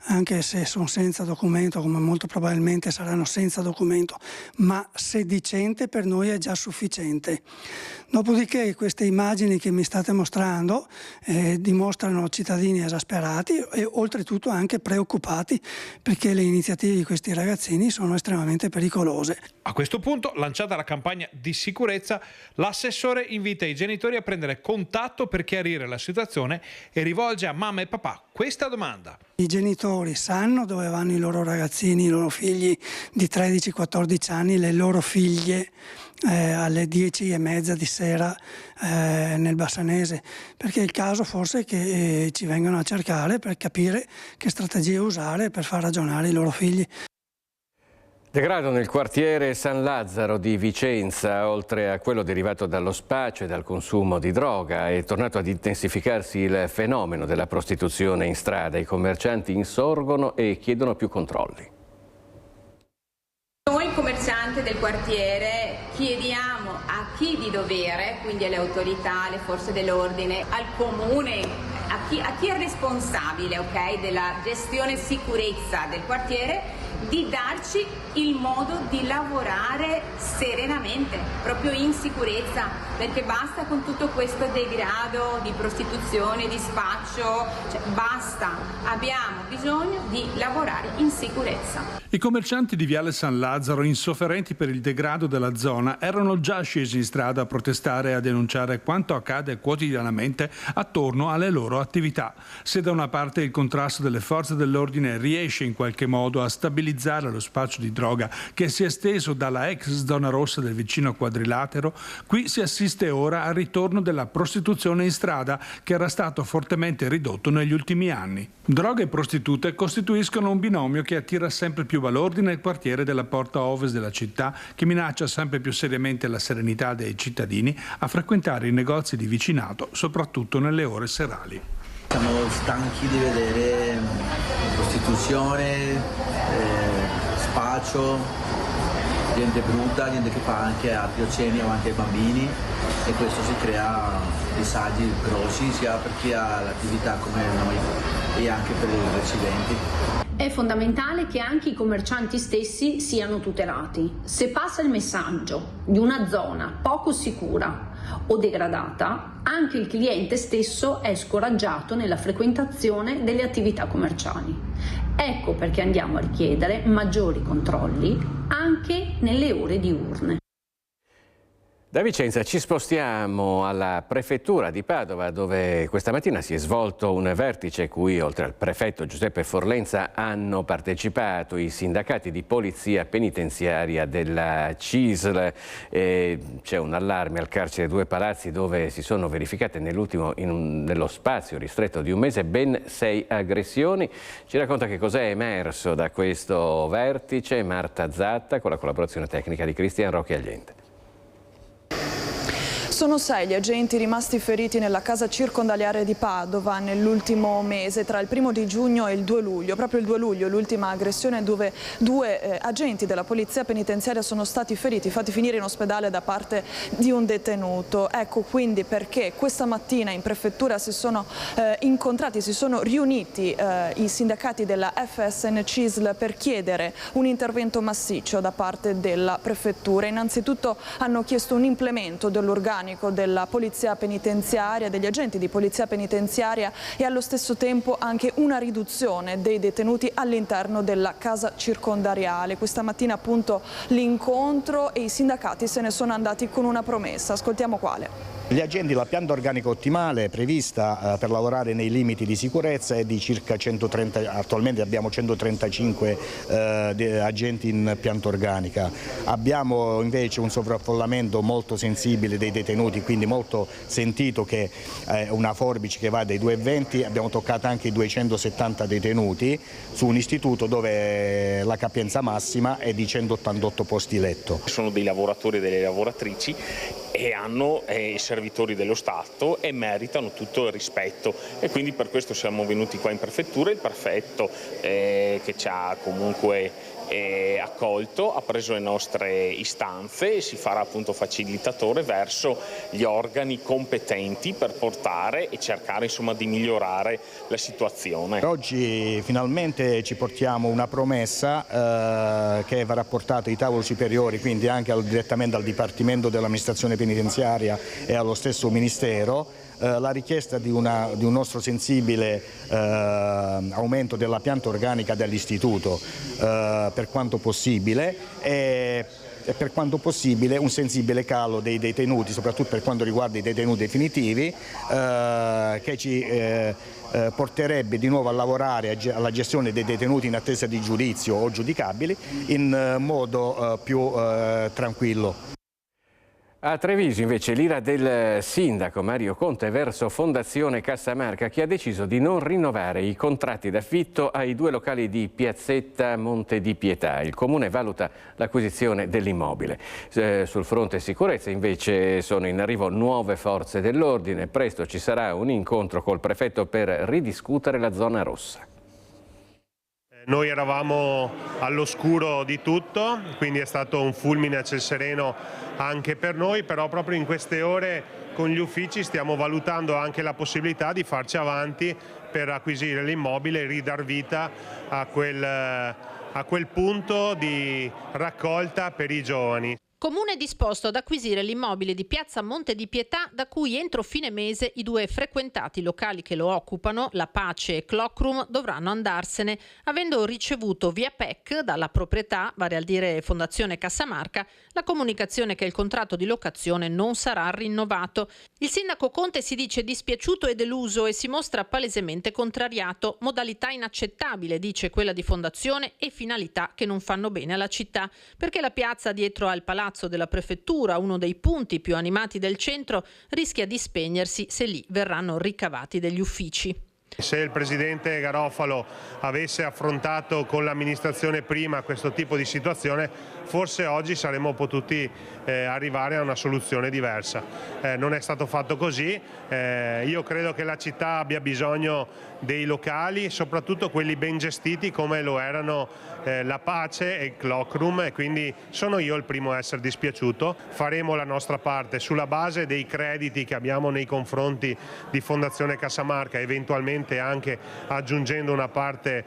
anche se sono senza documento, come molto probabilmente saranno senza documento, ma sedicente per noi è già sufficiente. Dopodiché queste immagini che mi state mostrando dimostrano cittadini esasperati e oltretutto anche preoccupati, perché le iniziative di questi ragazzini sono estremamente pericolose. A questo punto, lanciata la campagna di sicurezza, l'assessore invita i genitori a prendere contatto per chiarire la situazione e rivolge a mamma e papà questa domanda. I genitori sanno dove vanno i loro ragazzini, i loro figli di 13-14 anni, le loro figlie alle 10:30 di sera nel Bassanese, perché è il caso forse che ci vengano a cercare per capire che strategie usare per far ragionare i loro figli. Degrado nel quartiere San Lazzaro di Vicenza, oltre a quello derivato dallo spaccio e dal consumo di droga, è tornato ad intensificarsi il fenomeno della prostituzione in strada. I commercianti insorgono e chiedono più controlli. Noi commercianti del quartiere chiediamo a chi di dovere, quindi alle autorità, alle forze dell'ordine, al comune, a chi è responsabile, della gestione e sicurezza del quartiere, di darci il modo di lavorare serenamente, proprio in sicurezza, perché basta con tutto questo degrado di prostituzione, di spaccio, basta, abbiamo bisogno di lavorare in sicurezza. I commercianti di Viale San Lazzaro, insofferenti per il degrado della zona, erano già scesi in strada a protestare e a denunciare quanto accade quotidianamente attorno alle loro attività. Se da una parte il contrasto delle forze dell'ordine riesce in qualche modo a stabilizzare lo spaccio di droga che si è esteso dalla ex zona rossa del vicino Quadrilatero, qui si assiste ora al ritorno della prostituzione in strada, che era stato fortemente ridotto negli ultimi anni. Droga e prostitute costituiscono un binomio che attira sempre più balordi nel quartiere della porta ovest della città, che minaccia sempre più seriamente la serenità dei cittadini a frequentare i negozi di vicinato, soprattutto nelle ore serali. Siamo stanchi di vedere prostituzione, spaccio, gente brutta, gente che fa anche altri occeni avanti ai bambini, e questo si crea disagi grossi sia per chi ha l'attività come noi e anche per i residenti. È fondamentale che anche i commercianti stessi siano tutelati. Se passa il messaggio di una zona poco sicura o degradata, anche il cliente stesso è scoraggiato nella frequentazione delle attività commerciali. Ecco perché andiamo a richiedere maggiori controlli anche nelle ore diurne. Da Vicenza ci spostiamo alla prefettura di Padova, dove questa mattina si è svolto un vertice cui oltre al prefetto Giuseppe Forlenza hanno partecipato i sindacati di polizia penitenziaria della CISL. C'è un allarme al carcere Due Palazzi, dove si sono verificate nello spazio ristretto di un mese ben 6 aggressioni. Ci racconta che cos'è emerso da questo vertice Marta Zatta, con la collaborazione tecnica di Cristian Rocchi Agliente. Sono 6 gli agenti rimasti feriti nella casa circondariale di Padova nell'ultimo mese, tra il 1° di giugno e il 2 luglio. Proprio il 2 luglio, l'ultima aggressione dove 2 agenti della polizia penitenziaria sono stati feriti, fatti finire in ospedale da parte di un detenuto. Ecco quindi perché questa mattina in prefettura si sono incontrati, si sono riuniti i sindacati della FSN CISL per chiedere un intervento massiccio da parte della prefettura. Innanzitutto hanno chiesto un implemento dell'organico della polizia penitenziaria, degli agenti di polizia penitenziaria, e allo stesso tempo anche una riduzione dei detenuti all'interno della casa circondariale. Questa mattina appunto l'incontro, e i sindacati se ne sono andati con una promessa. Ascoltiamo quale. Gli agenti, la pianta organica ottimale prevista per lavorare nei limiti di sicurezza è di circa 130, attualmente abbiamo 135 agenti in pianta organica. Abbiamo invece un sovraffollamento molto sensibile dei detenuti, quindi molto sentito, che è una forbice che va dai 220, abbiamo toccato anche i 270 detenuti su un istituto dove la capienza massima è di 188 posti letto. Sono dei lavoratori e delle lavoratrici e hanno i servitori dello Stato e meritano tutto il rispetto, e quindi per questo siamo venuti qua in prefettura. Il prefetto che ci ha comunque accolto, ha preso le nostre istanze e si farà appunto facilitatore verso gli organi competenti per portare e cercare insomma di migliorare la situazione. Oggi finalmente ci portiamo una promessa che va rapportata ai tavoli superiori, quindi anche direttamente al Dipartimento dell'amministrazione penitenziaria e allo stesso Ministero, la richiesta di un nostro sensibile aumento della pianta organica dell'istituto per quanto possibile, e per quanto possibile un sensibile calo dei detenuti, soprattutto per quanto riguarda i detenuti definitivi, che ci porterebbe di nuovo a lavorare alla gestione dei detenuti in attesa di giudizio o giudicabili in modo più tranquillo. A Treviso invece l'ira del sindaco Mario Conte verso Fondazione Cassamarca, che ha deciso di non rinnovare i contratti d'affitto ai 2 locali di Piazzetta Monte di Pietà. Il comune valuta l'acquisizione dell'immobile. Sul fronte sicurezza invece sono in arrivo nuove forze dell'ordine. Presto ci sarà un incontro col prefetto per ridiscutere la zona rossa. Noi eravamo all'oscuro di tutto, quindi è stato un fulmine a ciel sereno anche per noi, però proprio in queste ore con gli uffici stiamo valutando anche la possibilità di farci avanti per acquisire l'immobile e ridar vita a quel punto di raccolta per i giovani. Comune disposto ad acquisire l'immobile di Piazza Monte di Pietà, da cui entro fine mese i 2 frequentati locali che lo occupano, La Pace e Clockroom, dovranno andarsene, avendo ricevuto via PEC dalla proprietà, vale a dire Fondazione Cassamarca, la comunicazione che il contratto di locazione non sarà rinnovato. Il sindaco Conte si dice dispiaciuto e deluso e si mostra palesemente contrariato. Modalità inaccettabile, dice, quella di Fondazione, e finalità che non fanno bene alla città, perché la piazza dietro al palazzo della prefettura, uno dei punti più animati del centro, rischia di spegnersi se lì verranno ricavati degli uffici. Se il presidente Garofalo avesse affrontato con l'amministrazione prima questo tipo di situazione, forse oggi saremmo potuti arrivare a una soluzione diversa. Non è stato fatto così. Io credo che la città abbia bisogno dei locali, soprattutto quelli ben gestiti come lo erano La Pace e il Clockroom, e quindi sono io il primo a essere dispiaciuto. Faremo la nostra parte sulla base dei crediti che abbiamo nei confronti di Fondazione Cassamarca, eventualmente anche aggiungendo una parte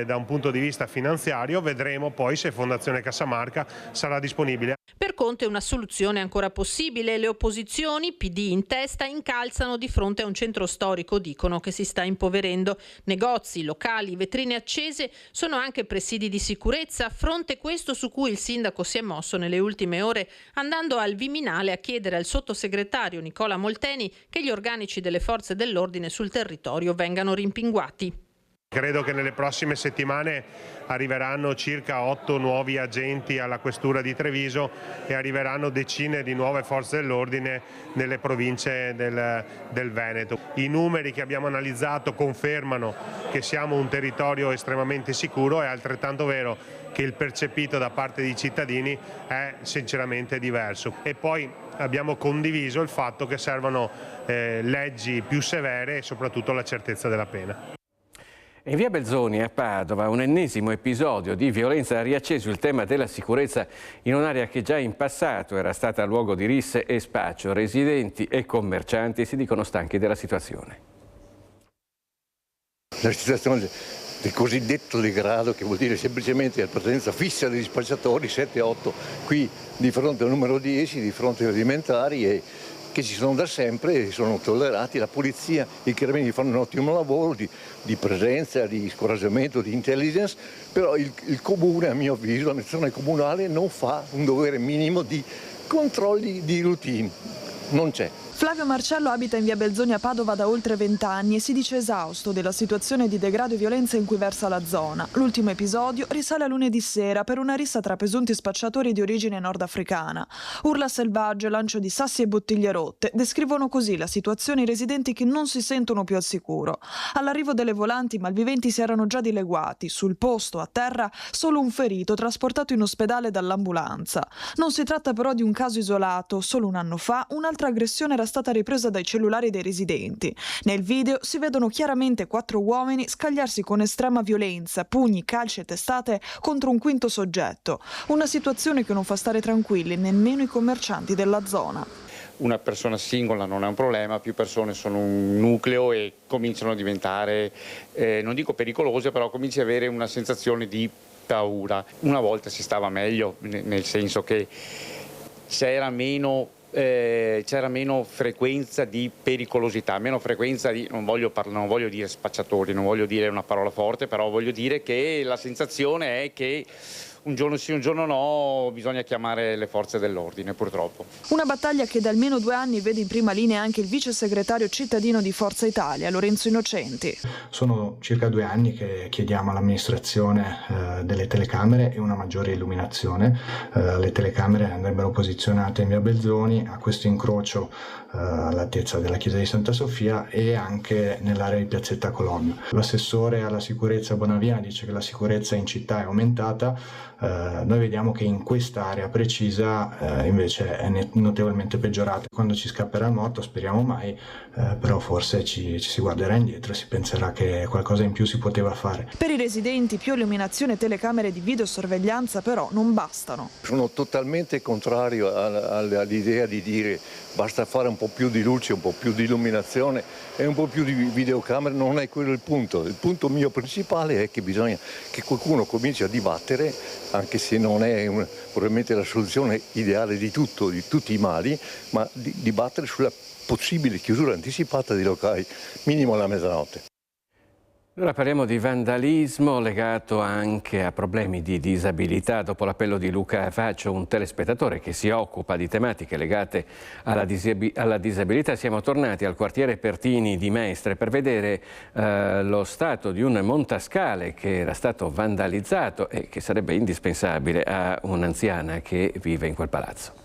da un punto di vista finanziario. Vedremo poi se Fondazione Cassamarca sarà disponibile. Per Conte una soluzione ancora possibile. Le opposizioni, PD in testa, incalzano di fronte a un centro storico, dicono, che si sta impoverendo. Negozi, locali, vetrine accese sono anche presidi di sicurezza, fronte questo su cui il sindaco si è mosso nelle ultime ore, andando al Viminale a chiedere al sottosegretario Nicola Molteni che gli organici delle forze dell'ordine sul territorio vengano rimpinguati. Credo che nelle prossime settimane arriveranno circa 8 nuovi agenti alla questura di Treviso e arriveranno decine di nuove forze dell'ordine nelle province del Veneto. I numeri che abbiamo analizzato confermano che siamo un territorio estremamente sicuro, è altrettanto vero che il percepito da parte dei cittadini è sinceramente diverso. E poi abbiamo condiviso il fatto che servono leggi più severe e soprattutto la certezza della pena. In via Belzoni a Padova un ennesimo episodio di violenza ha riacceso il tema della sicurezza in un'area che già in passato era stata luogo di risse e spaccio. Residenti e commercianti si dicono stanchi della situazione. La situazione del cosiddetto degrado, che vuol dire semplicemente la presenza fissa degli spacciatori, 7-8 qui di fronte al numero 10, di fronte ai alimentari, e che ci sono da sempre e sono tollerati. La polizia, i carabinieri fanno un ottimo lavoro di presenza, di scoraggiamento, di intelligence, però il comune, a mio avviso, l'amministrazione comunale non fa un dovere minimo di controlli di routine, non c'è. Flavio Marcello abita in via Belzoni a Padova da oltre 20 anni e si dice esausto della situazione di degrado e violenza in cui versa la zona. L'ultimo episodio risale a lunedì sera per una rissa tra presunti spacciatori di origine nordafricana. Urla selvagge, lancio di sassi e bottiglie rotte descrivono così la situazione i residenti che non si sentono più al sicuro. All'arrivo delle volanti i malviventi si erano già dileguati. Sul posto, a terra, solo un ferito trasportato in ospedale dall'ambulanza. Non si tratta però di un caso isolato. Solo un anno fa un'altra aggressione era stata ripresa dai cellulari dei residenti. Nel video si vedono chiaramente 4 uomini scagliarsi con estrema violenza, pugni, calci e testate contro un quinto soggetto. Una situazione che non fa stare tranquilli nemmeno i commercianti della zona. Una persona singola non è un problema, più persone sono un nucleo e cominciano a diventare, non dico pericolose, però cominci ad avere una sensazione di paura. Una volta si stava meglio, nel senso che c'era meno frequenza di pericolosità, meno frequenza di, non voglio dire spacciatori, non voglio dire una parola forte, però voglio dire che la sensazione è che un giorno sì, un giorno no, bisogna chiamare le forze dell'ordine, purtroppo. Una battaglia che da almeno 2 anni vede in prima linea anche il vice segretario cittadino di Forza Italia, Lorenzo Innocenti. Sono circa 2 anni che chiediamo all'amministrazione delle telecamere e una maggiore illuminazione. Le telecamere andrebbero posizionate in via Belzoni, a questo incrocio all'altezza della chiesa di Santa Sofia e anche nell'area di piazzetta Colombo. L'assessore alla sicurezza Bonavia dice che la sicurezza in città è aumentata. Noi vediamo che in quest'area precisa invece è notevolmente peggiorata. Quando ci scapperà il morto, speriamo mai, però forse ci si guarderà indietro e si penserà che qualcosa in più si poteva fare. Per i residenti più illuminazione e telecamere di videosorveglianza però non bastano. Sono totalmente contrario all'idea di dire basta fare un po' più di luce, un po' più di illuminazione e un po' più di videocamere. Non è quello il punto. Il punto mio principale è che bisogna che qualcuno cominci a dibattere, anche se non è probabilmente la soluzione ideale di tutti i mali, ma dibattere sulla possibile chiusura anticipata dei locali, minimo alla mezzanotte. Ora parliamo di vandalismo legato anche a problemi di disabilità. Dopo l'appello di Luca Faccio, un telespettatore che si occupa di tematiche legate alla disabilità, siamo tornati al quartiere Pertini di Mestre per vedere lo stato di un montascale che era stato vandalizzato e che sarebbe indispensabile a un'anziana che vive in quel palazzo.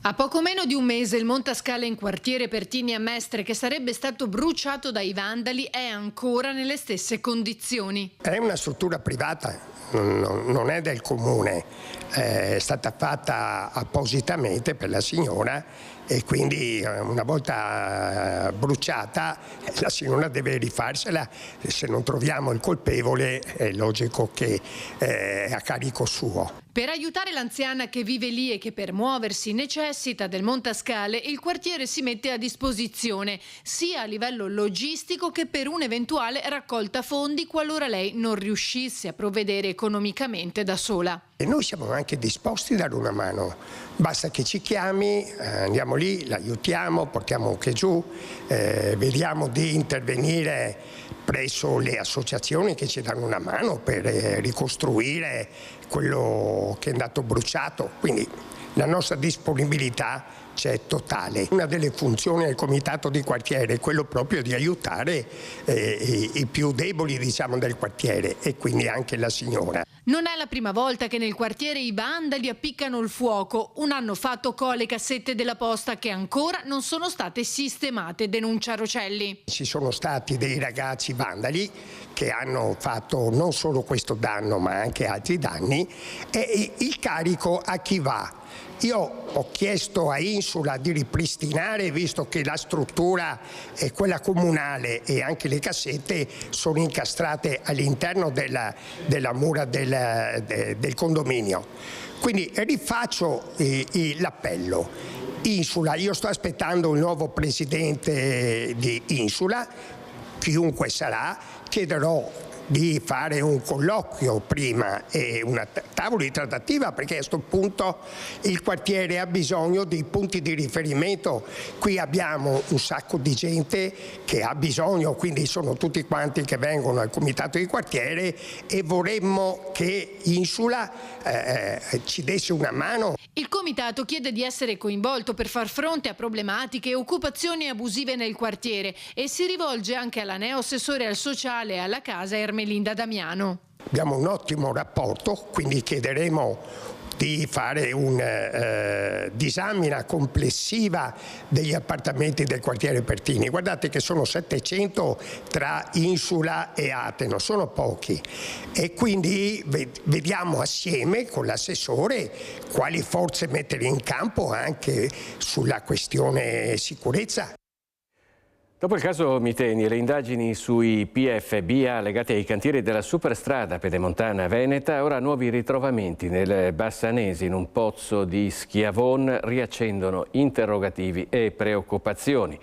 A poco meno di un mese il montascale in quartiere Pertini a Mestre, che sarebbe stato bruciato dai vandali, è ancora nelle stesse condizioni. È una struttura privata, non è del comune, è stata fatta appositamente per la signora e quindi una volta bruciata la signora deve rifarsela. Se non troviamo il colpevole è logico che è a carico suo. Per aiutare l'anziana che vive lì e che per muoversi necessita del montascale, il quartiere si mette a disposizione sia a livello logistico che per un'eventuale raccolta fondi qualora lei non riuscisse a provvedere economicamente da sola. E noi siamo anche disposti a dare una mano, basta che ci chiami, andiamo lì, l'aiutiamo, portiamo anche giù, vediamo di intervenire presso le associazioni che ci danno una mano per ricostruire quello che è andato bruciato, quindi la nostra disponibilità c'è totale. Una delle funzioni del comitato di quartiere è quello proprio di aiutare i più deboli, diciamo, del quartiere, e quindi anche la signora. Non è la prima volta che nel quartiere i vandali appiccano il fuoco. Un anno fa toccò le cassette della posta che ancora non sono state sistemate, denuncia Rocelli. Ci sono stati dei ragazzi vandali che hanno fatto non solo questo danno ma anche altri danni, e il carico a chi va? Io ho chiesto a Insula di ripristinare, visto che la struttura è quella comunale e anche le cassette sono incastrate all'interno della mura del condominio. Quindi rifaccio l'appello. Insula, io sto aspettando il nuovo presidente di Insula, chiunque sarà, chiederò di fare un colloquio prima e una tavola di trattativa, perché a questo punto il quartiere ha bisogno di punti di riferimento. Qui abbiamo un sacco di gente che ha bisogno, quindi sono tutti quanti che vengono al comitato di quartiere, e vorremmo che Insula ci desse una mano. Il comitato chiede di essere coinvolto per far fronte a problematiche e occupazioni abusive nel quartiere, e si rivolge anche alla neo-assessore al sociale e alla casa Ermelinda Damiano. Abbiamo un ottimo rapporto, quindi chiederemo di fare una disamina complessiva degli appartamenti del quartiere Pertini. Guardate che sono 700 tra Insula e Ateno, sono pochi, e quindi vediamo assieme con l'assessore quali forze mettere in campo anche sulla questione sicurezza. Dopo il caso Miteni e le indagini sui PFBA legati ai cantieri della superstrada pedemontana veneta, ora nuovi ritrovamenti nel Bassanese in un pozzo di Schiavon riaccendono interrogativi e preoccupazioni.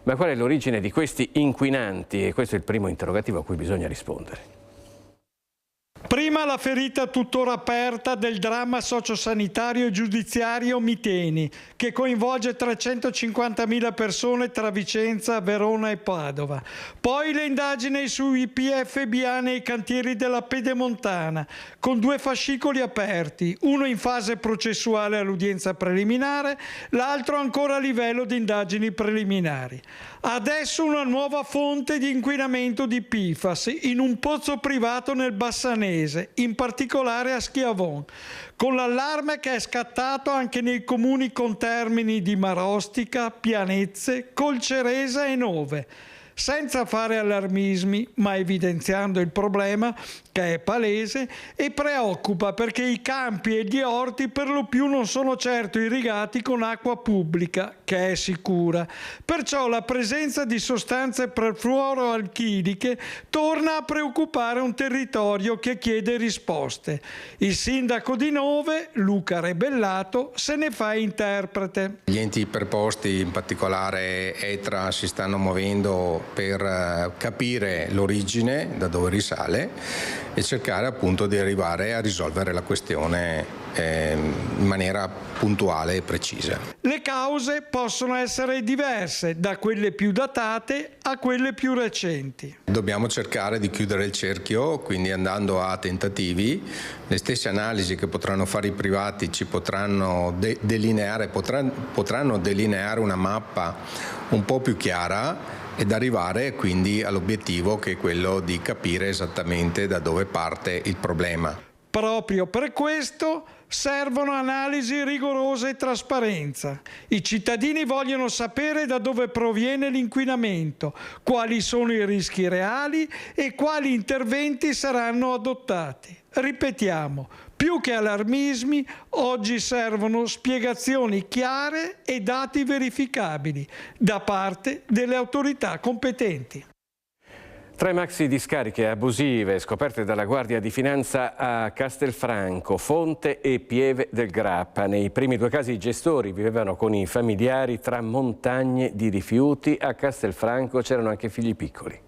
Ma qual è l'origine di questi inquinanti? E questo è il primo interrogativo a cui bisogna rispondere. Prima la ferita tuttora aperta del dramma sociosanitario e giudiziario Miteni, che coinvolge 350.000 persone tra Vicenza, Verona e Padova. Poi le indagini sui PFBA nei cantieri della Pedemontana, con 2 fascicoli aperti, uno in fase processuale all'udienza preliminare, l'altro ancora a livello di indagini preliminari. Adesso una nuova fonte di inquinamento di PFAS in un pozzo privato nel Bassanese, in particolare a Schiavon, con l'allarme che è scattato anche nei comuni contermini di Marostica, Pianezze, Colceresa e Nove. Senza fare allarmismi, ma evidenziando il problema, che è palese, e preoccupa perché i campi e gli orti per lo più non sono certo irrigati con acqua pubblica, che è sicura. Perciò la presenza di sostanze perfluoroalchiliche torna a preoccupare un territorio che chiede risposte. Il sindaco di Nove, Luca Rebellato, se ne fa interprete. Gli enti preposti, in particolare ETRA, si stanno muovendo per capire l'origine, da dove risale, e cercare appunto di arrivare a risolvere la questione in maniera puntuale e precisa. Le cause possono essere diverse, da quelle più datate a quelle più recenti. Dobbiamo cercare di chiudere il cerchio, quindi andando a tentativi. Le stesse analisi che potranno fare i privati ci potranno delineare una mappa un po' più chiara, ed arrivare quindi all'obiettivo, che è quello di capire esattamente da dove parte il problema. Proprio per questo servono analisi rigorose e trasparenza. I cittadini vogliono sapere da dove proviene l'inquinamento, quali sono i rischi reali e quali interventi saranno adottati. Ripetiamo, più che allarmismi, oggi servono spiegazioni chiare e dati verificabili da parte delle autorità competenti. 3 maxi discariche abusive scoperte dalla Guardia di Finanza a Castelfranco, Fonte e Pieve del Grappa. Nei primi 2 casi i gestori vivevano con i familiari tra montagne di rifiuti. A Castelfranco c'erano anche figli piccoli.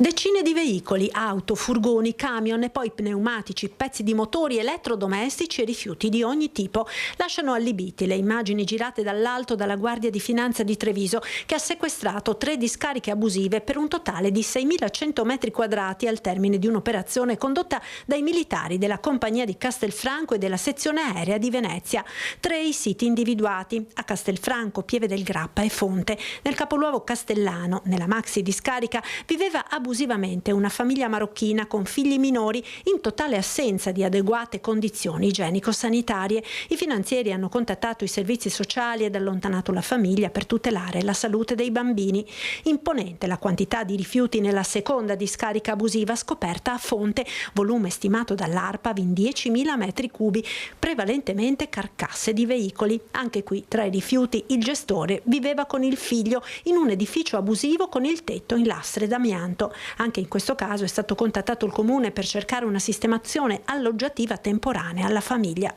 Decine di veicoli, auto, furgoni, camion e poi pneumatici, pezzi di motori, elettrodomestici e rifiuti di ogni tipo lasciano allibiti le immagini girate dall'alto dalla Guardia di Finanza di Treviso, che ha sequestrato 3 discariche abusive per un totale di 6.100 metri quadrati al termine di un'operazione condotta dai militari della Compagnia di Castelfranco e della sezione aerea di Venezia. 3 i siti individuati: a Castelfranco, Pieve del Grappa e Fonte. Nel capoluogo castellano, nella maxi discarica, viveva abusivamente una famiglia marocchina con figli minori in totale assenza di adeguate condizioni igienico-sanitarie. I finanzieri hanno contattato i servizi sociali ed allontanato la famiglia per tutelare la salute dei bambini. Imponente la quantità di rifiuti nella seconda discarica abusiva scoperta a Fonte, volume stimato dall'ARPAV in 10.000 metri cubi, prevalentemente carcasse di veicoli. Anche qui, tra i rifiuti, il gestore viveva con il figlio in un edificio abusivo con il tetto in lastre d'amianto. Anche in questo caso è stato contattato il comune per cercare una sistemazione alloggiativa temporanea alla famiglia.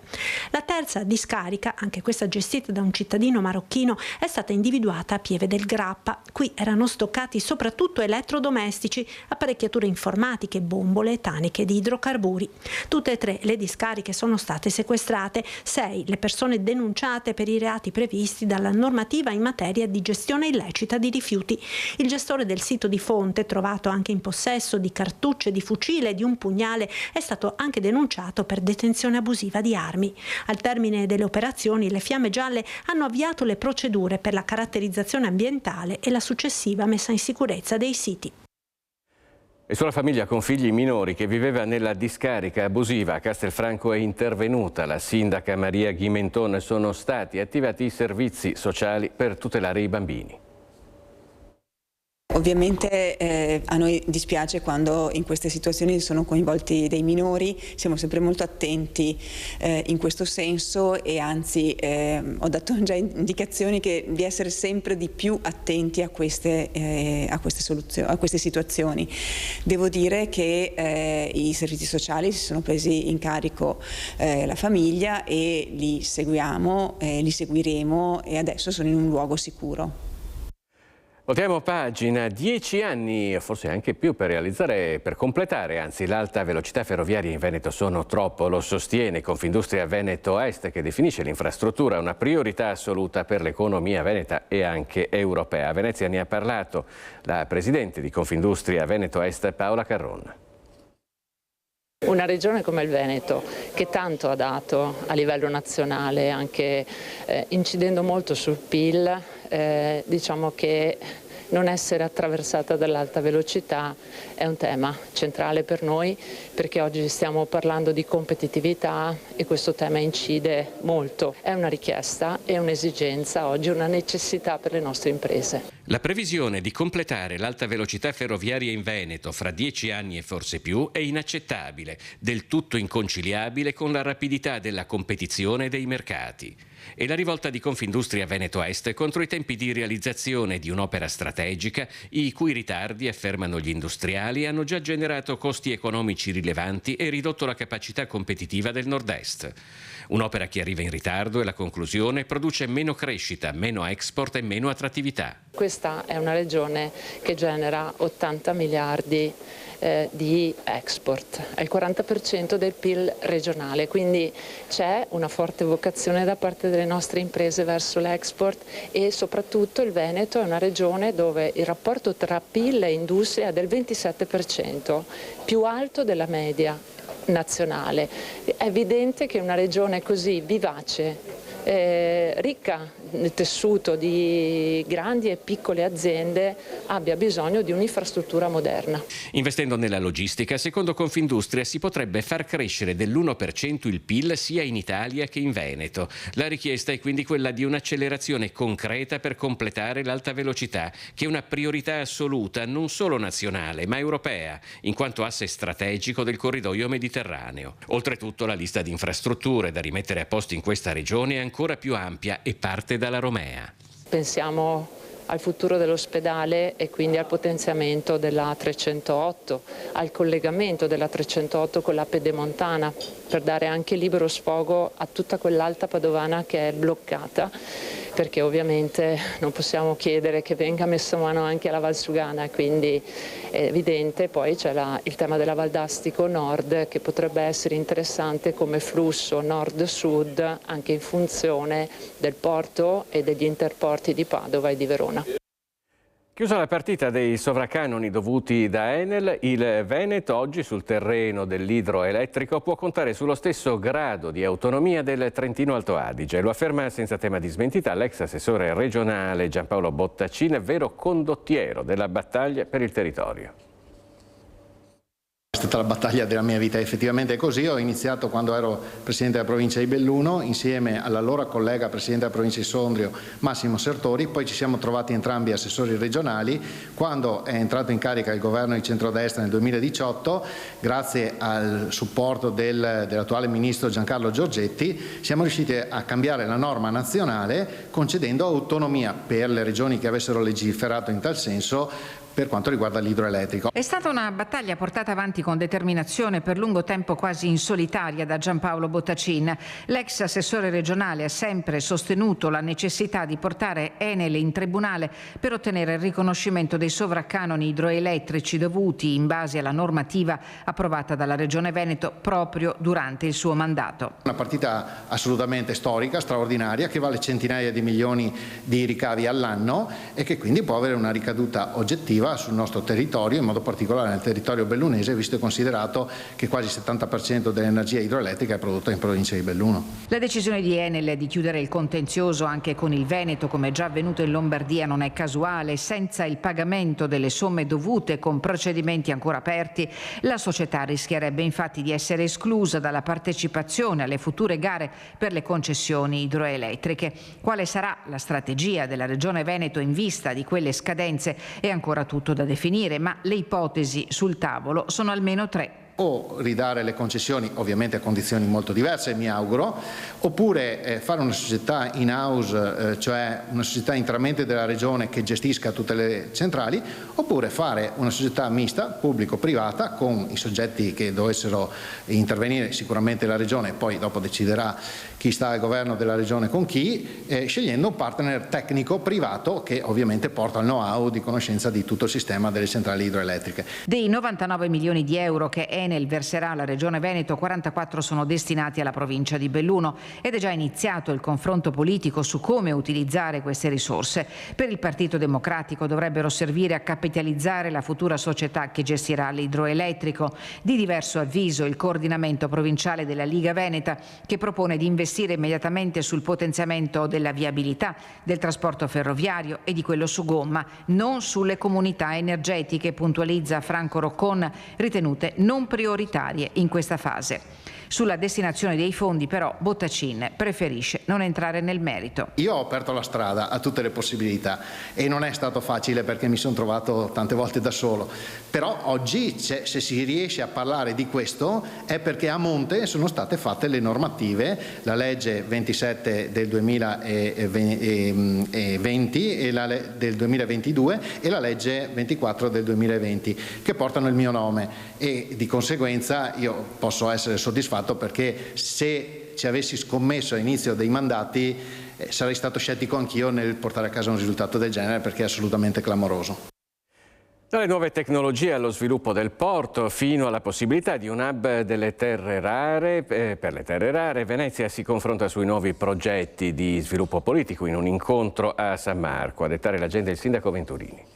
La terza discarica, anche questa gestita da un cittadino marocchino, è stata individuata a Pieve del Grappa. Qui erano stoccati soprattutto elettrodomestici, apparecchiature informatiche, bombole e taniche di idrocarburi. Tutte e 3 le discariche sono state sequestrate, 6 le persone denunciate per i reati previsti dalla normativa in materia di gestione illecita di rifiuti. Il gestore del sito di Fonte, trovato anche in possesso di cartucce di fucile e di un pugnale, è stato anche denunciato per detenzione abusiva di armi. Al termine delle operazioni, le Fiamme Gialle hanno avviato le procedure per la caratterizzazione ambientale e la successiva messa in sicurezza dei siti. E sulla famiglia con figli minori che viveva nella discarica abusiva a Castelfranco è intervenuta la sindaca Maria Ghimenton. Sono stati attivati i servizi sociali per tutelare i bambini. Ovviamente a noi dispiace quando in queste situazioni sono coinvolti dei minori, siamo sempre molto attenti in questo senso e anzi ho dato già indicazioni di essere sempre di più attenti a queste situazioni. Devo dire che i servizi sociali si sono presi in carico la famiglia e li seguiamo, li seguiremo e adesso sono in un luogo sicuro. Voltiamo pagina. 10 anni, forse anche più, per completare l'alta velocità ferroviaria in Veneto sono troppo. Lo sostiene Confindustria Veneto Est, che definisce l'infrastruttura una priorità assoluta per l'economia veneta e anche europea. A Venezia ne ha parlato la presidente di Confindustria Veneto Est, Paola Carronna. Una regione come il Veneto, che tanto ha dato a livello nazionale, anche incidendo molto sul PIL, diciamo che non essere attraversata dall'alta velocità è un tema centrale per noi, perché oggi stiamo parlando di competitività e questo tema incide molto. È una richiesta, è un'esigenza, oggi una necessità per le nostre imprese. La previsione di completare l'alta velocità ferroviaria in Veneto fra 10 anni e forse più è inaccettabile, del tutto inconciliabile con la rapidità della competizione dei mercati. E la rivolta di Confindustria Veneto Est contro i tempi di realizzazione di un'opera strategica, i cui ritardi, affermano gli industriali, hanno già generato costi economici rilevanti e ridotto la capacità competitiva del Nord-Est. Un'opera che arriva in ritardo e la conclusione produce meno crescita, meno export e meno attrattività. Questa è una regione che genera 80 miliardi di export, è il 40% del PIL regionale, quindi c'è una forte vocazione da parte delle nostre imprese verso l'export e soprattutto il Veneto è una regione dove il rapporto tra PIL e industria è del 27%, più alto della media nazionale. È evidente che una regione così vivace, ricca nel tessuto di grandi e piccole aziende, abbia bisogno di un'infrastruttura moderna. Investendo nella logistica, secondo Confindustria si potrebbe far crescere dell'1% il PIL sia in Italia che in Veneto. La richiesta è quindi quella di un'accelerazione concreta per completare l'alta velocità, che è una priorità assoluta non solo nazionale ma europea, in quanto asse strategico del corridoio mediterraneo. Oltretutto la lista di infrastrutture da rimettere a posto in questa regione è ancora più ampia e parte dalla Romea. Pensiamo al futuro dell'ospedale e quindi al potenziamento della 308, al collegamento della 308 con la Pedemontana, per dare anche libero sfogo a tutta quell'alta padovana che è bloccata, perché ovviamente non possiamo chiedere che venga messo mano anche alla Valsugana, quindi è evidente. Poi c'è il tema della Valdastico Nord, che potrebbe essere interessante come flusso nord-sud anche in funzione del porto e degli interporti di Padova e di Verona. Chiusa la partita dei sovracanoni dovuti da Enel, il Veneto oggi sul terreno dell'idroelettrico può contare sullo stesso grado di autonomia del Trentino Alto Adige. Lo afferma senza tema di smentita l'ex assessore regionale Giampaolo Bottacin, vero condottiero della battaglia per il territorio. È stata la battaglia della mia vita, effettivamente è così. Ho iniziato quando ero Presidente della provincia di Belluno insieme all'allora collega Presidente della provincia di Sondrio Massimo Sertori, poi ci siamo trovati entrambi assessori regionali. Quando è entrato in carica il governo di centrodestra nel 2018, grazie al supporto dell'attuale ministro Giancarlo Giorgetti, siamo riusciti a cambiare la norma nazionale concedendo autonomia per le regioni che avessero legiferato in tal senso per quanto riguarda l'idroelettrico. È stata una battaglia portata avanti con determinazione per lungo tempo quasi in solitaria da Giampaolo Bottacin. L'ex assessore regionale ha sempre sostenuto la necessità di portare Enel in tribunale per ottenere il riconoscimento dei sovraccanoni idroelettrici dovuti in base alla normativa approvata dalla Regione Veneto proprio durante il suo mandato. Una partita assolutamente storica, straordinaria, che vale centinaia di milioni di ricavi all'anno e che quindi può avere una ricaduta oggettiva sul nostro territorio, in modo particolare nel territorio bellunese, visto e considerato che quasi il 70% dell'energia idroelettrica è prodotta in provincia di Belluno. La decisione di Enel di chiudere il contenzioso anche con il Veneto, come già avvenuto in Lombardia, non è casuale. Senza il pagamento delle somme dovute, con procedimenti ancora aperti, la società rischierebbe infatti di essere esclusa dalla partecipazione alle future gare per le concessioni idroelettriche. Quale sarà la strategia della Regione Veneto in vista di quelle scadenze è ancora tutto da definire, ma le ipotesi sul tavolo sono almeno tre. O ridare le concessioni, ovviamente a condizioni molto diverse, mi auguro, oppure fare una società in house, cioè una società interamente della regione che gestisca tutte le centrali, oppure fare una società mista, pubblico-privata, con i soggetti che dovessero intervenire, sicuramente la regione, poi dopo deciderà chi sta al governo della regione con chi, scegliendo un partner tecnico privato che ovviamente porta il know-how di conoscenza di tutto il sistema delle centrali idroelettriche. Dei 99 milioni di euro che Enel verserà alla Regione Veneto, 44 sono destinati alla provincia di Belluno ed è già iniziato il confronto politico su come utilizzare queste risorse. Per il Partito Democratico dovrebbero servire a capitalizzare la futura società che gestirà l'idroelettrico. Di diverso avviso il coordinamento provinciale della Liga Veneta, che propone di investire immediatamente sul potenziamento della viabilità, del trasporto ferroviario e di quello su gomma, non sulle comunità energetiche, puntualizza Franco Roccon, ritenute non prioritarie in questa fase. Sulla destinazione dei fondi però Bottacin preferisce non entrare nel merito. Io ho aperto la strada a tutte le possibilità e non è stato facile perché mi sono trovato tante volte da solo, però oggi se si riesce a parlare di questo è perché a monte sono state fatte le normative, la legge 27 del 2020 e del 2022 e la legge 24 del 2020 che portano il mio nome e di conseguenza io posso essere soddisfatto perché se ci avessi scommesso all'inizio dei mandati sarei stato scettico anch'io nel portare a casa un risultato del genere perché è assolutamente clamoroso. Dalle nuove tecnologie allo sviluppo del porto fino alla possibilità di un hub delle terre rare, per le terre rare, Venezia si confronta sui nuovi progetti di sviluppo politico in un incontro a San Marco. A dettare l'agenda il sindaco Venturini.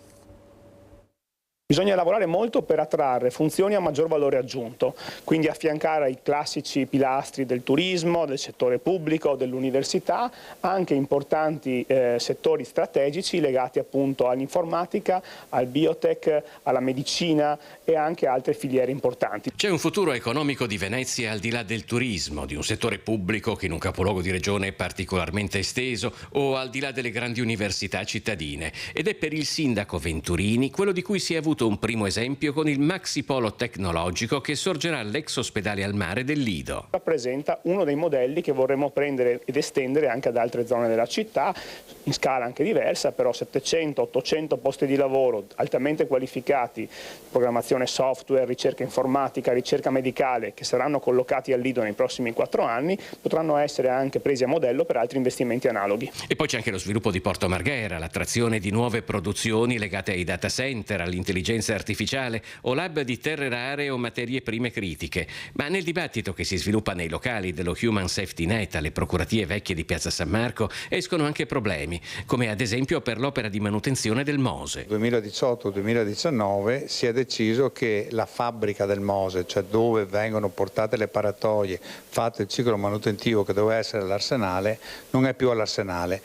Bisogna lavorare molto per attrarre funzioni a maggior valore aggiunto, quindi affiancare ai classici pilastri del turismo, del settore pubblico, dell'università, anche importanti settori strategici legati appunto all'informatica, al biotech, alla medicina e anche altre filiere importanti. C'è un futuro economico di Venezia al di là del turismo, di un settore pubblico che in un capoluogo di regione è particolarmente esteso o al di là delle grandi università cittadine ed è per il sindaco Venturini quello di cui si è avuto ricevuto un primo esempio con il Maxi Polo tecnologico che sorgerà all'ex ospedale al mare del Lido. Rappresenta uno dei modelli che vorremmo prendere ed estendere anche ad altre zone della città, in scala anche diversa, però 700-800 posti di lavoro altamente qualificati, programmazione software, ricerca informatica, ricerca medicale, che saranno collocati al Lido nei prossimi 4 anni, potranno essere anche presi a modello per altri investimenti analoghi. E poi c'è anche lo sviluppo di Porto Marghera, l'attrazione di nuove produzioni legate ai data center, all'intelligenza artificiale o lab di terre rare o materie prime critiche. Ma nel dibattito che si sviluppa nei locali dello Human Safety Net alle procuratie vecchie di Piazza San Marco escono anche problemi, come ad esempio per l'opera di manutenzione del Mose. 2018-2019 si è deciso che la fabbrica del Mose, cioè dove vengono portate le paratoie, fatto il ciclo manutentivo che doveva essere all'Arsenale, non è più all'Arsenale.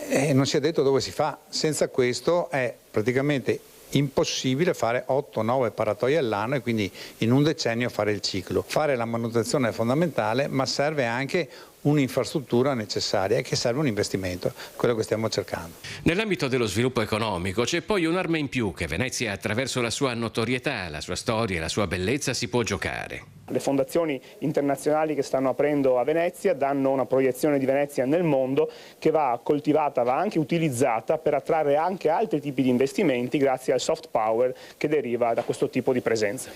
E non si è detto dove si fa. Senza questo è praticamente impossibile fare 8-9 paratoie all'anno e quindi in un decennio fare il ciclo. Fare la manutenzione è fondamentale, ma serve anche un'infrastruttura necessaria e che serve un investimento, quello che stiamo cercando. Nell'ambito dello sviluppo economico c'è poi un'arma in più che Venezia, attraverso la sua notorietà, la sua storia e la sua bellezza, si può giocare. Le fondazioni internazionali che stanno aprendo a Venezia danno una proiezione di Venezia nel mondo che va coltivata, va anche utilizzata per attrarre anche altri tipi di investimenti grazie al soft power che deriva da questo tipo di presenza.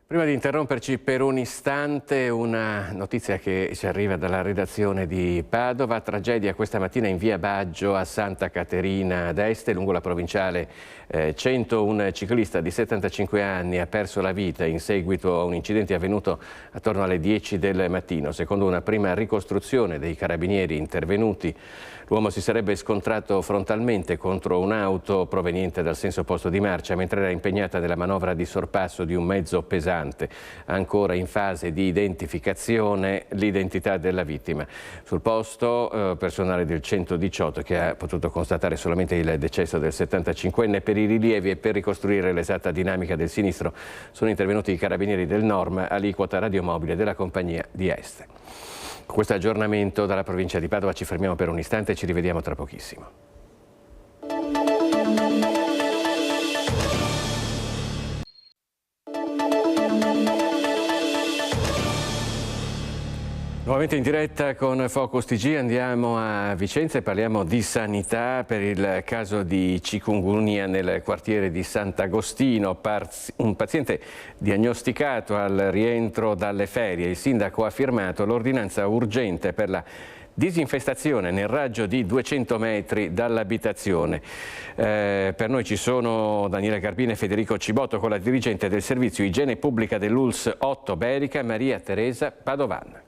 Prima di interromperci per un istante, una notizia che ci arriva dalla redazione di Padova. Tragedia questa mattina in via Baggio a Santa Caterina d'Este, lungo la provinciale 100. Un ciclista di 75 anni ha perso la vita in seguito a un incidente avvenuto attorno alle 10 del mattino. Secondo una prima ricostruzione dei carabinieri intervenuti, l'uomo si sarebbe scontrato frontalmente contro un'auto proveniente dal senso opposto di marcia mentre era impegnata nella manovra di sorpasso di un mezzo pesante. Ancora in fase di identificazione l'identità della vittima. Sul posto personale del 118 che ha potuto constatare solamente il decesso del 75enne. Per i rilievi e per ricostruire l'esatta dinamica del sinistro sono intervenuti i carabinieri del Norm, aliquota radiomobile della compagnia di Este. Con questo aggiornamento dalla provincia di Padova ci fermiamo per un istante e ci rivediamo tra pochissimo. Nuovamente in diretta con Focus TG, andiamo a Vicenza e parliamo di sanità per il caso di chikungunya nel quartiere di Sant'Agostino. Un paziente diagnosticato al rientro dalle ferie. Il sindaco ha firmato l'ordinanza urgente per la disinfestazione nel raggio di 200 metri dall'abitazione. Per noi ci sono Daniele Garbina e Federico Cibotto con la dirigente del servizio igiene pubblica dell'ULSS 8 Berica, Maria Teresa Padovan.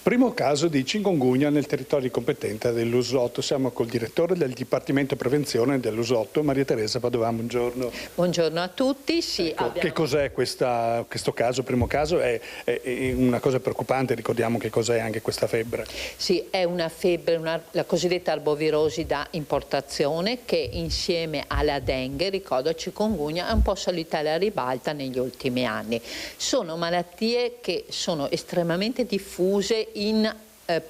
Primo caso di chikungunya nel territorio competente dell'ULSS 8. Siamo col direttore del Dipartimento Prevenzione dell'ULSS 8, Maria Teresa Padovan. Buongiorno. Buongiorno a tutti. Sì, ecco, che cos'è questo caso? Primo caso è una cosa preoccupante, ricordiamo che cos'è anche questa febbre. Sì, è una febbre, la cosiddetta arbovirosi da importazione che insieme alla dengue, ricordo chikungunya, è un po' salita alla ribalta negli ultimi anni. Sono malattie che sono estremamente diffuse in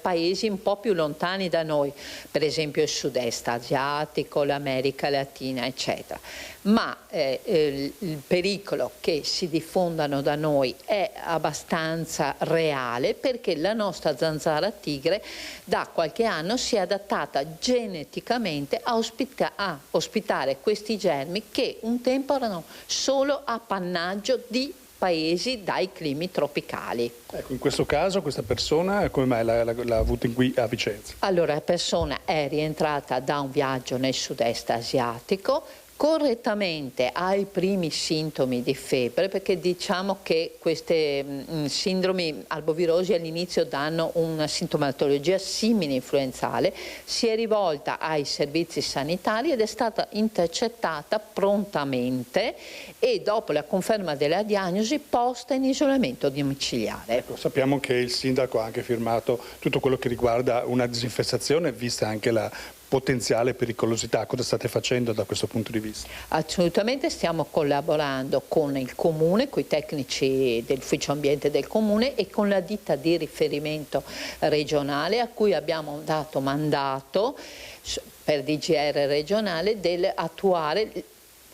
paesi un po' più lontani da noi, per esempio il sud-est asiatico, l'America Latina, eccetera. Ma il pericolo che si diffondano da noi è abbastanza reale perché la nostra zanzara tigre da qualche anno si è adattata geneticamente a ospitare questi germi che un tempo erano solo appannaggio di paesi dai climi tropicali. Ecco, in questo caso questa persona come mai l'ha avuta qui a Vicenza? Allora, la persona è rientrata da un viaggio nel sud-est asiatico, correttamente ha i primi sintomi di febbre, perché diciamo che queste sindromi arbovirosi all'inizio danno una sintomatologia simile influenzale, si è rivolta ai servizi sanitari ed è stata intercettata prontamente e dopo la conferma della diagnosi posta in isolamento domiciliare. Ecco, sappiamo che il sindaco ha anche firmato tutto quello che riguarda una disinfestazione, vista anche la potenziale pericolosità. Cosa state facendo da questo punto di vista? Assolutamente stiamo collaborando con il Comune, con i tecnici dell'Ufficio Ambiente del Comune e con la ditta di riferimento regionale a cui abbiamo dato mandato per DGR regionale dell'attuare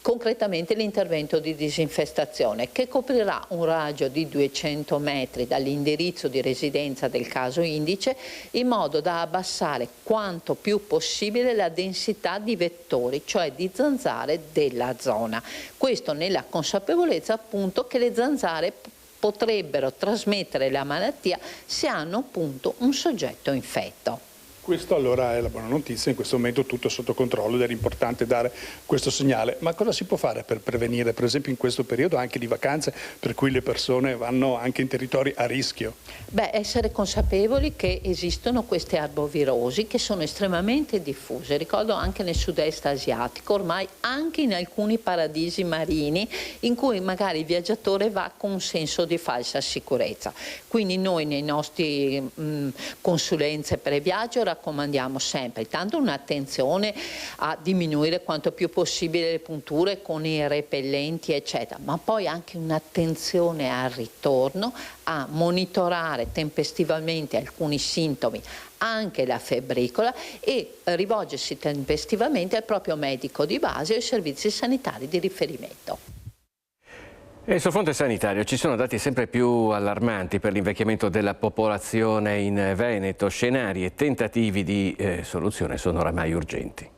concretamente l'intervento di disinfestazione che coprirà un raggio di 200 metri dall'indirizzo di residenza del caso indice in modo da abbassare quanto più possibile la densità di vettori, cioè di zanzare della zona. Questo nella consapevolezza appunto che le zanzare potrebbero trasmettere la malattia se hanno appunto un soggetto infetto. Questo allora è la buona notizia, in questo momento tutto è sotto controllo ed era importante dare questo segnale. Ma cosa si può fare per prevenire, per esempio in questo periodo anche di vacanze, per cui le persone vanno anche in territori a rischio? Beh, essere consapevoli che esistono queste arbovirosi che sono estremamente diffuse, ricordo anche nel sud-est asiatico, ormai anche in alcuni paradisi marini in cui magari il viaggiatore va con un senso di falsa sicurezza. Quindi noi nei nostri consulenze pre-viaggio raccomandiamo sempre tanto un'attenzione a diminuire quanto più possibile le punture con i repellenti eccetera, ma poi anche un'attenzione al ritorno, a monitorare tempestivamente alcuni sintomi, anche la febbricola, e rivolgersi tempestivamente al proprio medico di base e ai servizi sanitari di riferimento. E sul fronte sanitario ci sono dati sempre più allarmanti per l'invecchiamento della popolazione in Veneto. Scenari e tentativi di soluzione sono oramai urgenti.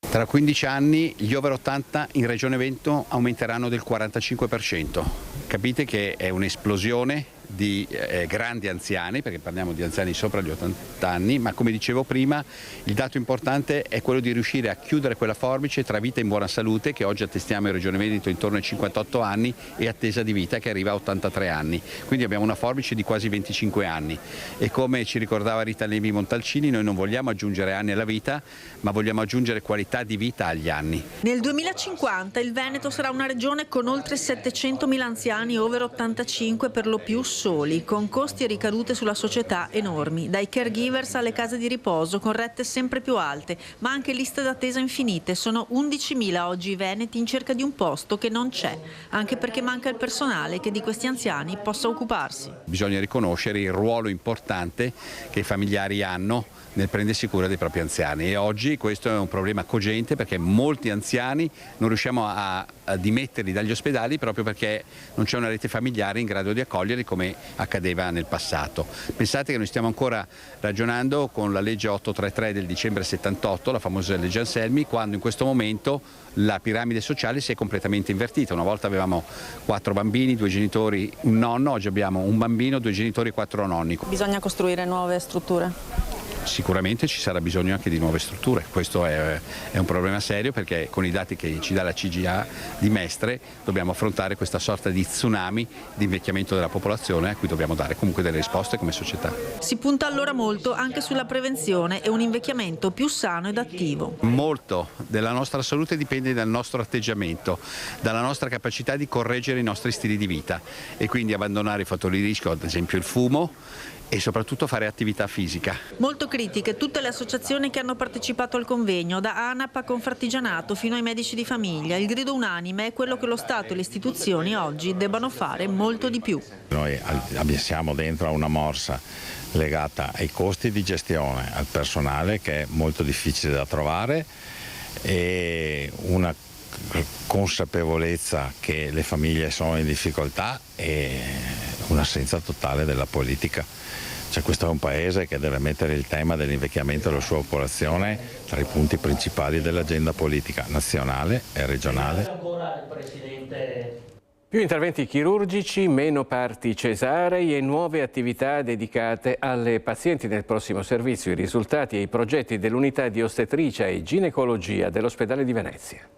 Tra 15 anni gli over 80 in Regione Veneto aumenteranno del 45%. Capite che è un'esplosione di grandi anziani, perché parliamo di anziani sopra gli 80 anni, ma come dicevo prima il dato importante è quello di riuscire a chiudere quella forbice tra vita in buona salute, che oggi attestiamo in Regione Veneto intorno ai 58 anni, e attesa di vita che arriva a 83 anni. Quindi abbiamo una forbice di quasi 25 anni e come ci ricordava Rita Levi Montalcini, noi non vogliamo aggiungere anni alla vita, ma vogliamo aggiungere qualità di vita agli anni. Nel 2050 il Veneto sarà una regione con oltre 700.000 anziani over 85, per lo più soli, con costi e ricadute sulla società enormi, dai caregivers alle case di riposo con rette sempre più alte, ma anche liste d'attesa infinite. Sono 11.000 oggi i veneti in cerca di un posto che non c'è, anche perché manca il personale che di questi anziani possa occuparsi. Bisogna riconoscere il ruolo importante che i familiari hanno nel prendersi cura dei propri anziani, e oggi questo è un problema cogente perché molti anziani non riusciamo a dimetterli dagli ospedali proprio perché non c'è una rete familiare in grado di accoglierli come accadeva nel passato. Pensate che noi stiamo ancora ragionando con la legge 833 del dicembre 78, la famosa legge Anselmi, quando in questo momento la piramide sociale si è completamente invertita. Una volta avevamo 4 bambini, 2 genitori, un nonno, oggi abbiamo un bambino, 2 genitori, 4 nonni. Bisogna costruire nuove strutture? Sicuramente ci sarà bisogno anche di nuove strutture, questo è un problema serio perché con i dati che ci dà la CGA di Mestre dobbiamo affrontare questa sorta di tsunami di invecchiamento della popolazione a cui dobbiamo dare comunque delle risposte come società. Si punta allora molto anche sulla prevenzione e un invecchiamento più sano ed attivo. Molto della nostra salute dipende dal nostro atteggiamento, dalla nostra capacità di correggere i nostri stili di vita e quindi abbandonare i fattori di rischio, ad esempio il fumo, e soprattutto fare attività fisica. Molto critiche tutte le associazioni che hanno partecipato al convegno, da ANAP a Confartigianato fino ai medici di famiglia. Il grido unanime è quello che lo Stato e le istituzioni oggi debbano fare molto di più. Noi siamo dentro a una morsa legata ai costi di gestione, al personale che è molto difficile da trovare e una consapevolezza che le famiglie sono in difficoltà e un'assenza totale della politica. Cioè, questo è un paese che deve mettere il tema dell'invecchiamento della sua popolazione tra i punti principali dell'agenda politica nazionale e regionale. Più interventi chirurgici, meno parti cesarei e nuove attività dedicate alle pazienti nel prossimo servizio. I risultati e i progetti dell'unità di ostetricia e ginecologia dell'ospedale di Venezia.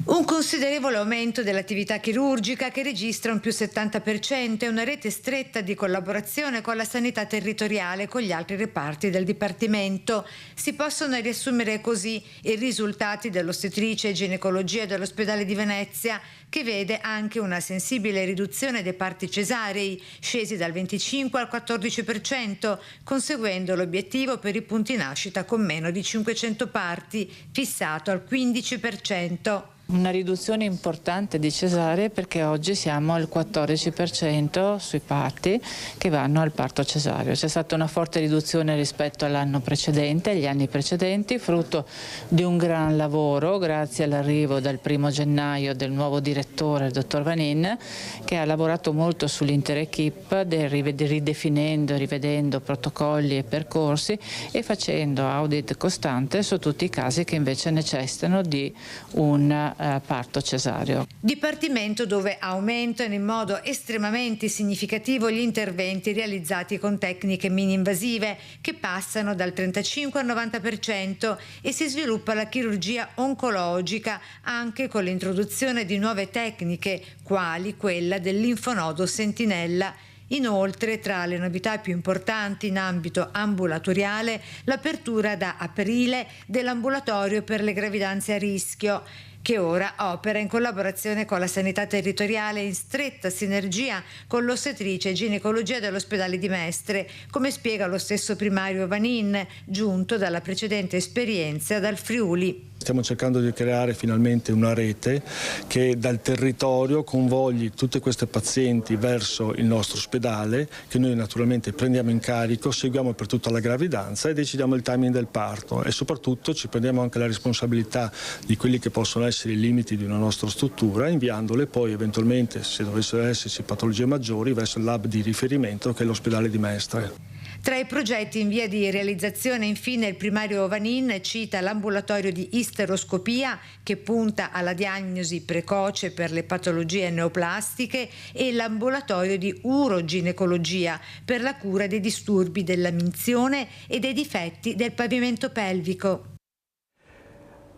Un considerevole aumento dell'attività chirurgica che registra un più 70% e una rete stretta di collaborazione con la sanità territoriale e con gli altri reparti del Dipartimento. Si possono riassumere così i risultati dell'ostetricia e ginecologia dell'ospedale di Venezia, che vede anche una sensibile riduzione dei parti cesarei, scesi dal 25 al 14%, conseguendo l'obiettivo per i punti nascita con meno di 500 parti, fissato al 15%. Una riduzione importante di cesarei perché oggi siamo al 14% sui parti che vanno al parto cesareo. C'è stata una forte riduzione rispetto all'anno precedente, agli anni precedenti, frutto di un gran lavoro grazie all'arrivo dal 1° gennaio del nuovo direttore, il dottor Vanin, che ha lavorato molto sull'intera equipe, ridefinendo e rivedendo protocolli e percorsi e facendo audit costante su tutti i casi che invece necessitano di un parto cesareo. Dipartimento dove aumentano in modo estremamente significativo gli interventi realizzati con tecniche mini-invasive che passano dal 35 al 90% e si sviluppa la chirurgia oncologica anche con l'introduzione di nuove tecniche quali quella del linfonodo sentinella. Inoltre, tra le novità più importanti in ambito ambulatoriale, l'apertura da aprile dell'ambulatorio per le gravidanze a rischio, che ora opera in collaborazione con la sanità territoriale in stretta sinergia con l'ostetricia e ginecologia dell'ospedale di Mestre, come spiega lo stesso primario Vanin, giunto dalla precedente esperienza dal Friuli. Stiamo cercando di creare finalmente una rete che dal territorio convogli tutte queste pazienti verso il nostro ospedale, che noi naturalmente prendiamo in carico, seguiamo per tutta la gravidanza e decidiamo il timing del parto e soprattutto ci prendiamo anche la responsabilità di quelli che possono essere i limiti di una nostra struttura, inviandole poi eventualmente, se dovessero esserci patologie maggiori, verso il lab di riferimento che è l'ospedale di Mestre. Tra i progetti in via di realizzazione, infine, il primario Vanin cita l'ambulatorio di isteroscopia che punta alla diagnosi precoce per le patologie neoplastiche e l'ambulatorio di uroginecologia per la cura dei disturbi della minzione e dei difetti del pavimento pelvico.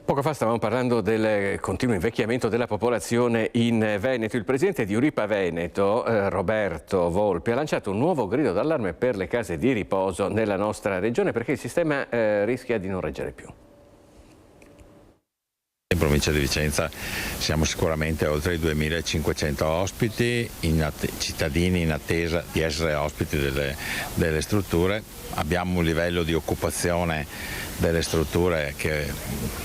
Poco fa stavamo parlando del continuo invecchiamento della popolazione in Veneto. Il presidente di Euripa Veneto, Roberto Volpi, ha lanciato un nuovo grido d'allarme per le case di riposo nella nostra regione perché il sistema rischia di non reggere più. In provincia di Vicenza siamo sicuramente oltre i 2.500 ospiti, cittadini in attesa di essere ospiti delle strutture. Abbiamo un livello di occupazione delle strutture che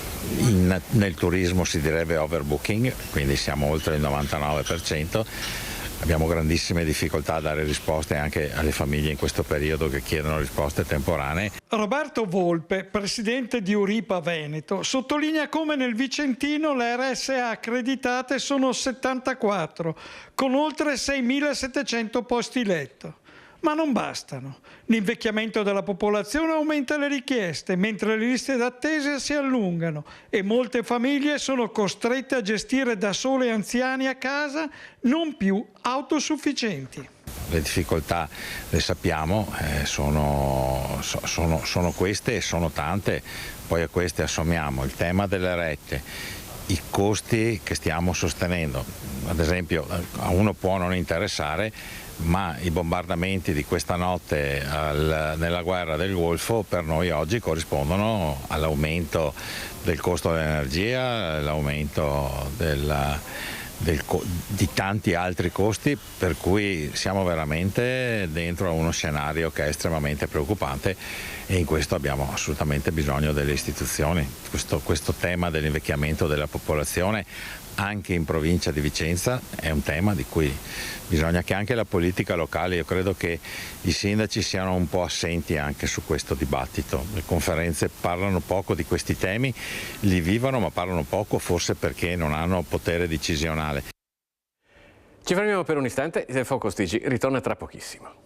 nel turismo si direbbe overbooking, quindi siamo oltre il 99%. Abbiamo grandissime difficoltà a dare risposte anche alle famiglie in questo periodo che chiedono risposte temporanee. Roberto Volpe, presidente di Euripa Veneto, sottolinea come nel Vicentino le RSA accreditate sono 74, con oltre 6.700 posti letto. Ma non bastano. L'invecchiamento della popolazione aumenta le richieste, mentre le liste d'attesa si allungano e molte famiglie sono costrette a gestire da sole anziani a casa non più autosufficienti. Le difficoltà, le sappiamo, sono queste e sono tante, poi a queste assommiamo il tema delle rette, i costi che stiamo sostenendo. Ad esempio, a uno può non interessare, ma i bombardamenti di questa notte nella guerra del Golfo per noi oggi corrispondono all'aumento del costo dell'energia, all'aumento di tanti altri costi, per cui siamo veramente dentro a uno scenario che è estremamente preoccupante e in questo abbiamo assolutamente bisogno delle istituzioni. Questo tema dell'invecchiamento della popolazione anche in provincia di Vicenza è un tema di cui bisogna che anche la politica locale, io credo che i sindaci siano un po' assenti anche su questo dibattito. Le conferenze parlano poco di questi temi, li vivono ma parlano poco, forse perché non hanno potere decisionale. Ci fermiamo per un istante, Focus TG ritorna tra pochissimo.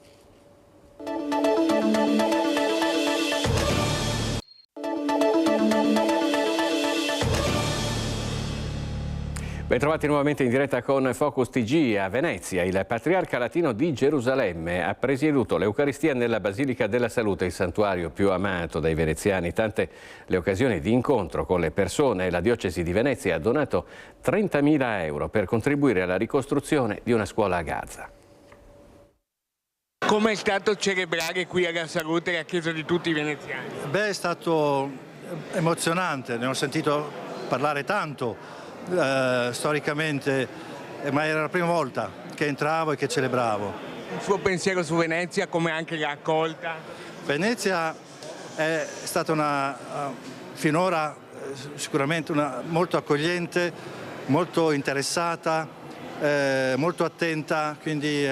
Bentrovati nuovamente in diretta con Focus TG. A Venezia il patriarca latino di Gerusalemme ha presieduto l'Eucaristia nella Basilica della Salute, il santuario più amato dai veneziani. Tante le occasioni di incontro con le persone. La diocesi di Venezia ha donato 30.000 euro per contribuire alla ricostruzione di una scuola a Gaza. Come è stato celebrare qui alla Salute la Chiesa di tutti i veneziani? Beh, è stato emozionante, ne ho sentito parlare tanto. Storicamente, ma era la prima volta che entravo e che celebravo. Il suo pensiero su Venezia, come anche l'ha accolta? Venezia è stata finora sicuramente molto accogliente, molto interessata, molto attenta, quindi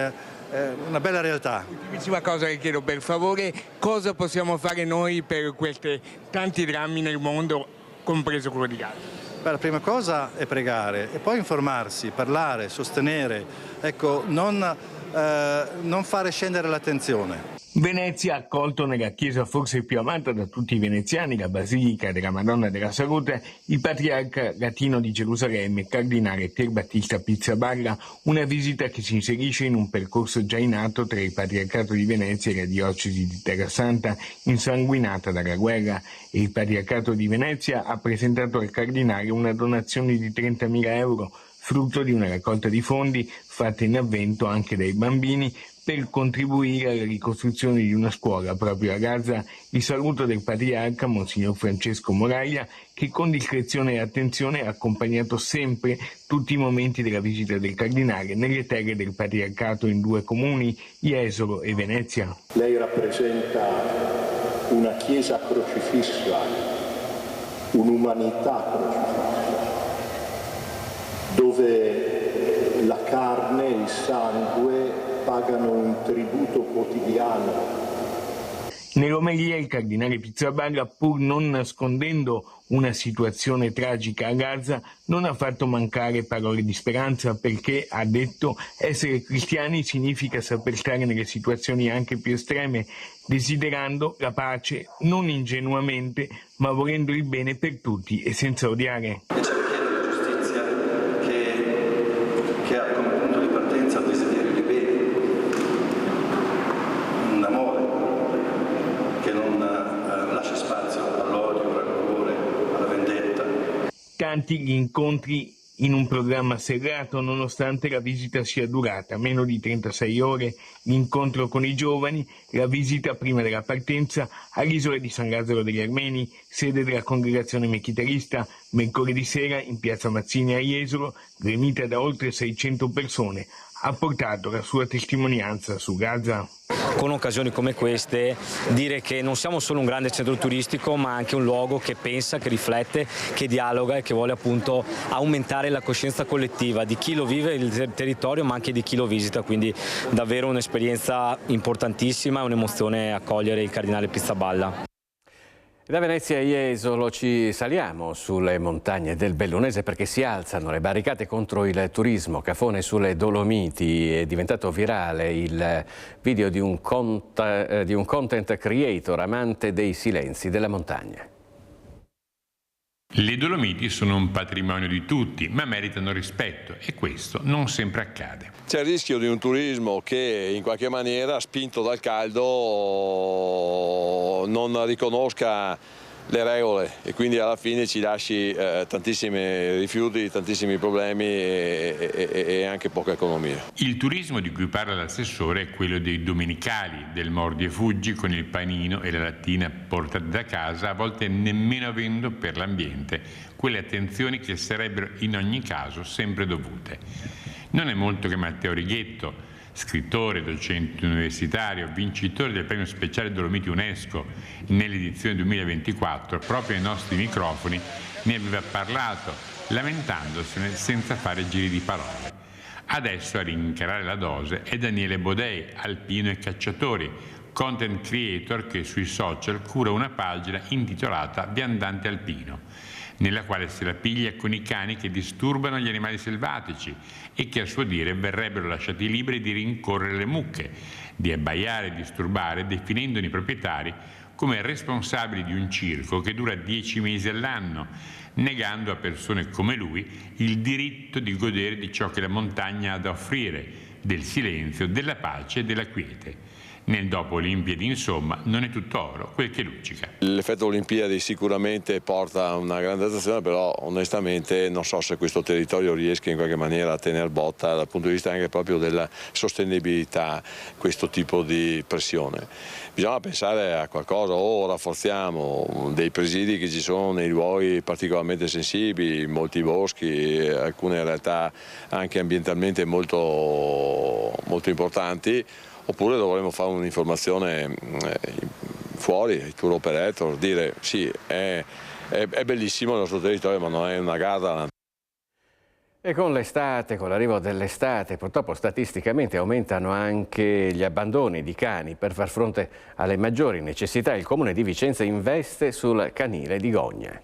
una bella realtà. Ultimissima cosa che chiedo, per favore, cosa possiamo fare noi per questi tanti drammi nel mondo, compreso quello di Gaza? Beh, la prima cosa è pregare e poi informarsi, parlare, sostenere, ecco, non fare scendere l'attenzione. Venezia ha accolto nella chiesa forse più amata da tutti i veneziani, la Basilica della Madonna della Salute, il patriarca latino di Gerusalemme, cardinale Pier Battista Pizzaballa, una visita che si inserisce in un percorso già in atto tra il patriarcato di Venezia e la diocesi di Terrasanta, insanguinata dalla guerra, e il patriarcato di Venezia ha presentato al cardinale una donazione di 30.000 euro, frutto di una raccolta di fondi fatta in avvento anche dai bambini per contribuire alla ricostruzione di una scuola proprio a Gaza. Il saluto del patriarca, Monsignor Francesco Moraglia, che con discrezione e attenzione ha accompagnato sempre tutti i momenti della visita del cardinale nelle terre del patriarcato in 2 comuni, Jesolo e Venezia. Lei rappresenta una chiesa crocifissa, un'umanità crocifissa, dove la carne e il sangue pagano un tributo quotidiano. Nell'omelia il cardinale Pizzaballa, pur non nascondendo una situazione tragica a Gaza, non ha fatto mancare parole di speranza, perché, ha detto, essere cristiani significa saper stare nelle situazioni anche più estreme, desiderando la pace non ingenuamente, ma volendo il bene per tutti e senza odiare. Che ha come punto di partenza il desiderio di bene, un amore che non lascia spazio all'odio, al rancore, alla vendetta. Tanti gli incontri in un programma serrato, nonostante la visita sia durata meno di 36 ore, l'incontro con i giovani, la visita prima della partenza all'isola di San Lazzaro degli Armeni, sede della congregazione mechiterista, mercoledì sera in piazza Mazzini a Jesolo, gremita da oltre 600 persone, ha portato la sua testimonianza su Gaza. Con occasioni come queste dire che non siamo solo un grande centro turistico, ma anche un luogo che pensa, che riflette, che dialoga e che vuole appunto aumentare la coscienza collettiva di chi lo vive il territorio, ma anche di chi lo visita, quindi davvero un'esperienza importantissima e un'emozione accogliere il cardinale Pizzaballa. Da Venezia a Jesolo ci saliamo sulle montagne del Bellunese perché si alzano le barricate contro il turismo. Cafone sulle Dolomiti, è diventato virale il video di un content creator amante dei silenzi della montagna. Le Dolomiti sono un patrimonio di tutti, ma meritano rispetto e questo non sempre accade. C'è il rischio di un turismo che in qualche maniera, spinto dal caldo, non riconosca le regole e quindi alla fine ci lasci tantissimi rifiuti, tantissimi problemi e anche poca economia. Il turismo di cui parla l'assessore è quello dei domenicali, del mordi e fuggi con il panino e la lattina portati da casa, a volte nemmeno avendo per l'ambiente quelle attenzioni che sarebbero in ogni caso sempre dovute. Non è molto che Matteo Righetto, scrittore, docente universitario, vincitore del premio speciale Dolomiti UNESCO nell'edizione 2024, proprio ai nostri microfoni ne aveva parlato, lamentandosene senza fare giri di parole. Adesso a rincarare la dose è Daniele Bodei, alpino e cacciatori, content creator che sui social cura una pagina intitolata Viandante Alpino, nella quale se la piglia con i cani che disturbano gli animali selvatici e che a suo dire verrebbero lasciati liberi di rincorrere le mucche, di abbaiare e disturbare, definendone i proprietari come responsabili di un circo che dura 10 mesi all'anno, negando a persone come lui il diritto di godere di ciò che la montagna ha da offrire, del silenzio, della pace e della quiete. Nel dopo Olimpiadi, insomma, non è tutto oro quel che luccica. L'effetto Olimpiadi sicuramente porta a una grande attenzione, però onestamente non so se questo territorio riesca in qualche maniera a tener botta dal punto di vista anche proprio della sostenibilità, questo tipo di pressione. Bisogna pensare a qualcosa, o rafforziamo dei presidi che ci sono nei luoghi particolarmente sensibili, molti boschi, alcune realtà anche ambientalmente molto importanti, oppure dovremmo fare un'informazione fuori, ai tour operator, dire sì, è bellissimo il nostro territorio, ma non è una gara. E con l'estate, con l'arrivo dell'estate, purtroppo statisticamente aumentano anche gli abbandoni di cani. Per far fronte alle maggiori necessità, il Comune di Vicenza investe sul canile di Gogna.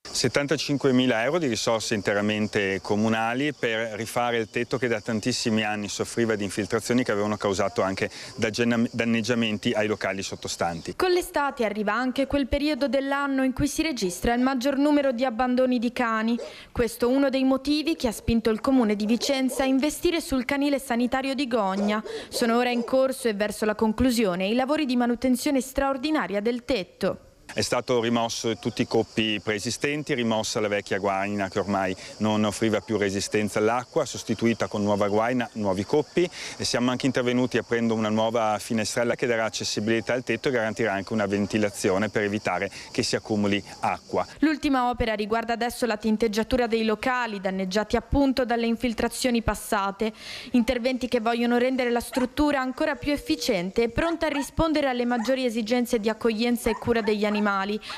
75.000 euro di risorse interamente comunali per rifare il tetto che da tantissimi anni soffriva di infiltrazioni che avevano causato anche danneggiamenti ai locali sottostanti. Con l'estate arriva anche quel periodo dell'anno in cui si registra il maggior numero di abbandoni di cani. Questo è uno dei motivi che ha spinto il Comune di Vicenza a investire sul canile sanitario di Gogna. Sono ora in corso e verso la conclusione i lavori di manutenzione straordinaria del tetto. È stato rimosso tutti i coppi preesistenti, rimossa la vecchia guaina che ormai non offriva più resistenza all'acqua, sostituita con nuova guaina, nuovi coppi, e siamo anche intervenuti aprendo una nuova finestrella che darà accessibilità al tetto e garantirà anche una ventilazione per evitare che si accumuli acqua. L'ultima opera riguarda adesso la tinteggiatura dei locali danneggiati appunto dalle infiltrazioni passate, interventi che vogliono rendere la struttura ancora più efficiente e pronta a rispondere alle maggiori esigenze di accoglienza e cura degli animali,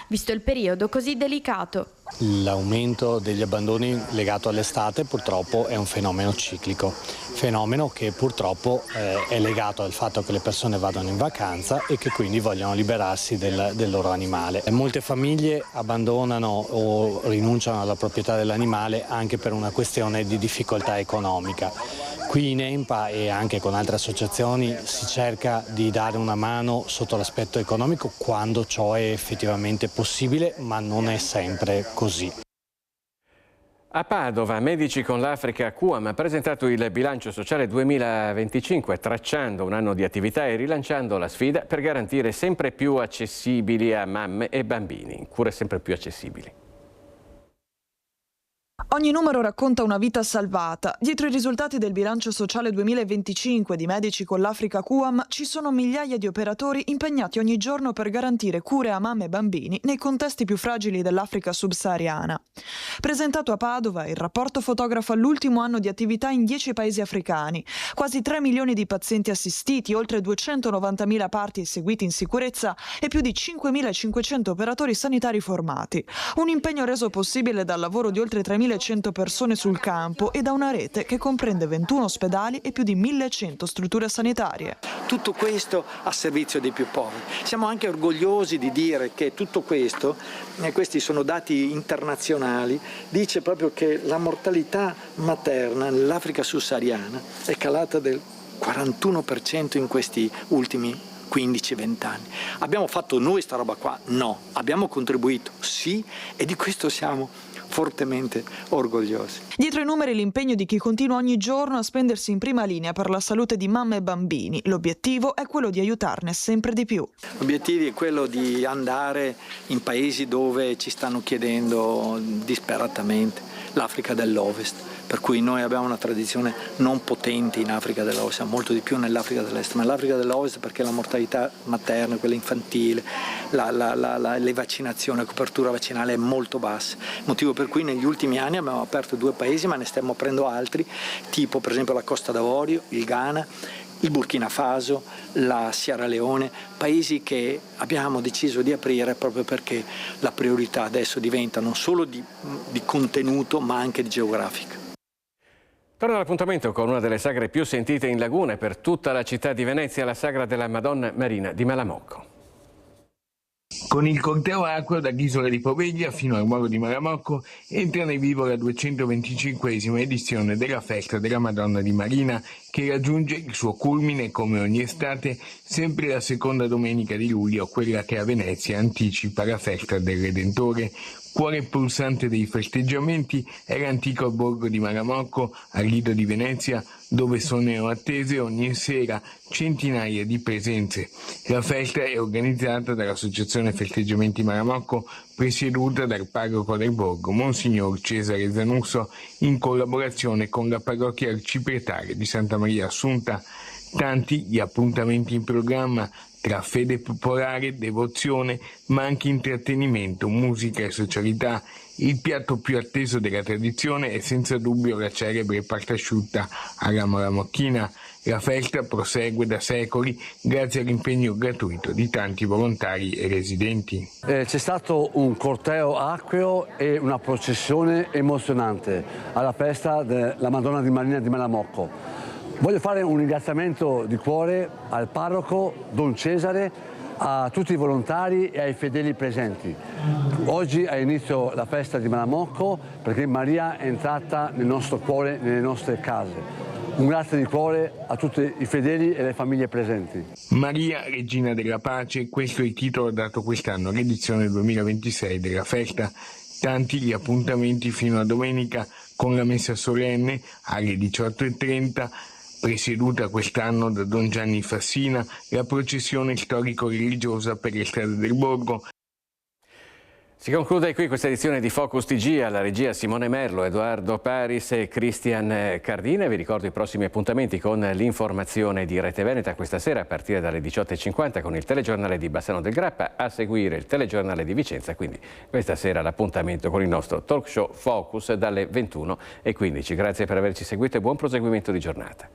visto il periodo così delicato. L'aumento degli abbandoni legato all'estate purtroppo è un fenomeno ciclico, fenomeno che purtroppo è legato al fatto che le persone vadano in vacanza e che quindi vogliono liberarsi del loro animale. Molte famiglie abbandonano o rinunciano alla proprietà dell'animale anche per una questione di difficoltà economica. Qui in EMPA e anche con altre associazioni si cerca di dare una mano sotto l'aspetto economico quando ciò è effettivamente possibile, ma non è sempre così. A Padova, Medici con l'Africa QAM ha presentato il bilancio sociale 2025, tracciando un anno di attività e rilanciando la sfida per garantire sempre più accessibili a mamme e bambini, cure sempre più accessibili. Ogni numero racconta una vita salvata. Dietro i risultati del bilancio sociale 2025 di Medici con l'Africa QAM ci sono migliaia di operatori impegnati ogni giorno per garantire cure a mamme e bambini nei contesti più fragili dell'Africa subsahariana. Presentato a Padova, il rapporto fotografa l'ultimo anno di attività in 10 paesi africani, quasi 3 milioni di pazienti assistiti, oltre 290.000 parti eseguiti in sicurezza e più di 5.500 operatori sanitari formati. Un impegno reso possibile dal lavoro di oltre 3.100 persone sul campo e da una rete che comprende 21 ospedali e più di 1.100 strutture sanitarie. Tutto questo a servizio dei più poveri. Siamo anche orgogliosi di dire che tutto questo, questi sono dati internazionali, dice proprio che la mortalità materna nell'Africa subsahariana è calata del 41% in questi ultimi 15-20 anni. Abbiamo fatto noi sta roba qua? No. Abbiamo contribuito? Sì, e di questo siamo fortemente orgogliosi. Dietro i numeri l'impegno di chi continua ogni giorno a spendersi in prima linea per la salute di mamme e bambini. L'obiettivo è quello di aiutarne sempre di più. L'obiettivo è quello di andare in paesi dove ci stanno chiedendo disperatamente, l'Africa dell'Ovest, per cui noi abbiamo una tradizione non potente in Africa dell'Ovest, molto di più nell'Africa dell'Est, ma l'Africa dell'Ovest perché la mortalità materna, quella infantile, le vaccinazioni, la copertura vaccinale è molto bassa, motivo per cui negli ultimi anni abbiamo aperto 2 paesi, ma ne stiamo aprendo altri, tipo per esempio la Costa d'Avorio, il Ghana, il Burkina Faso, la Sierra Leone, paesi che abbiamo deciso di aprire proprio perché la priorità adesso diventa non solo di contenuto ma anche di geografica. Torna l'appuntamento con una delle sagre più sentite in Laguna e per tutta la città di Venezia, la sagra della Madonna Marina di Malamocco. Con il corteo acqueo dall'isola di Poveglia fino al molo di Malamocco entra nel vivo la 225esima edizione della festa della Madonna di Marina, che raggiunge il suo culmine come ogni estate sempre la seconda domenica di luglio, quella che a Venezia anticipa la festa del Redentore. Cuore pulsante dei festeggiamenti è l'antico borgo di Malamocco, al Lido di Venezia, dove sono attese ogni sera centinaia di presenze. La festa è organizzata dall'Associazione Festeggiamenti Malamocco, presieduta dal parroco del borgo, Monsignor Cesare Zanusso, in collaborazione con la parrocchia arcipretaria di Santa Maria Assunta. Tanti gli appuntamenti in programma, tra fede popolare, devozione, ma anche intrattenimento, musica e socialità. Il piatto più atteso della tradizione è senza dubbio la celebre pasta asciutta alla malamocchina. La festa prosegue da secoli grazie all'impegno gratuito di tanti volontari e residenti. C'è stato un corteo acqueo e una processione emozionante alla festa della Madonna di Marina di Malamocco. Voglio fare un ringraziamento di cuore al parroco Don Cesare, a tutti i volontari e ai fedeli presenti. Oggi ha inizio la festa di Malamocco perché Maria è entrata nel nostro cuore, nelle nostre case. Un grazie di cuore a tutti i fedeli e le famiglie presenti. Maria, Regina della Pace, questo è il titolo dato quest'anno all'edizione 2026 della festa. Tanti gli appuntamenti fino a domenica con la messa solenne alle 18:30, presieduta quest'anno da Don Gianni Fassina, la processione storico-religiosa per le strade del borgo. Si conclude qui questa edizione di Focus TG, alla regia Simone Merlo, Edoardo Paris e Cristian Cardina. Vi ricordo i prossimi appuntamenti con l'informazione di Rete Veneta questa sera a partire dalle 18:50 con il telegiornale di Bassano del Grappa, a seguire il telegiornale di Vicenza, quindi questa sera l'appuntamento con il nostro talk show Focus dalle 21:15. Grazie per averci seguito e buon proseguimento di giornata.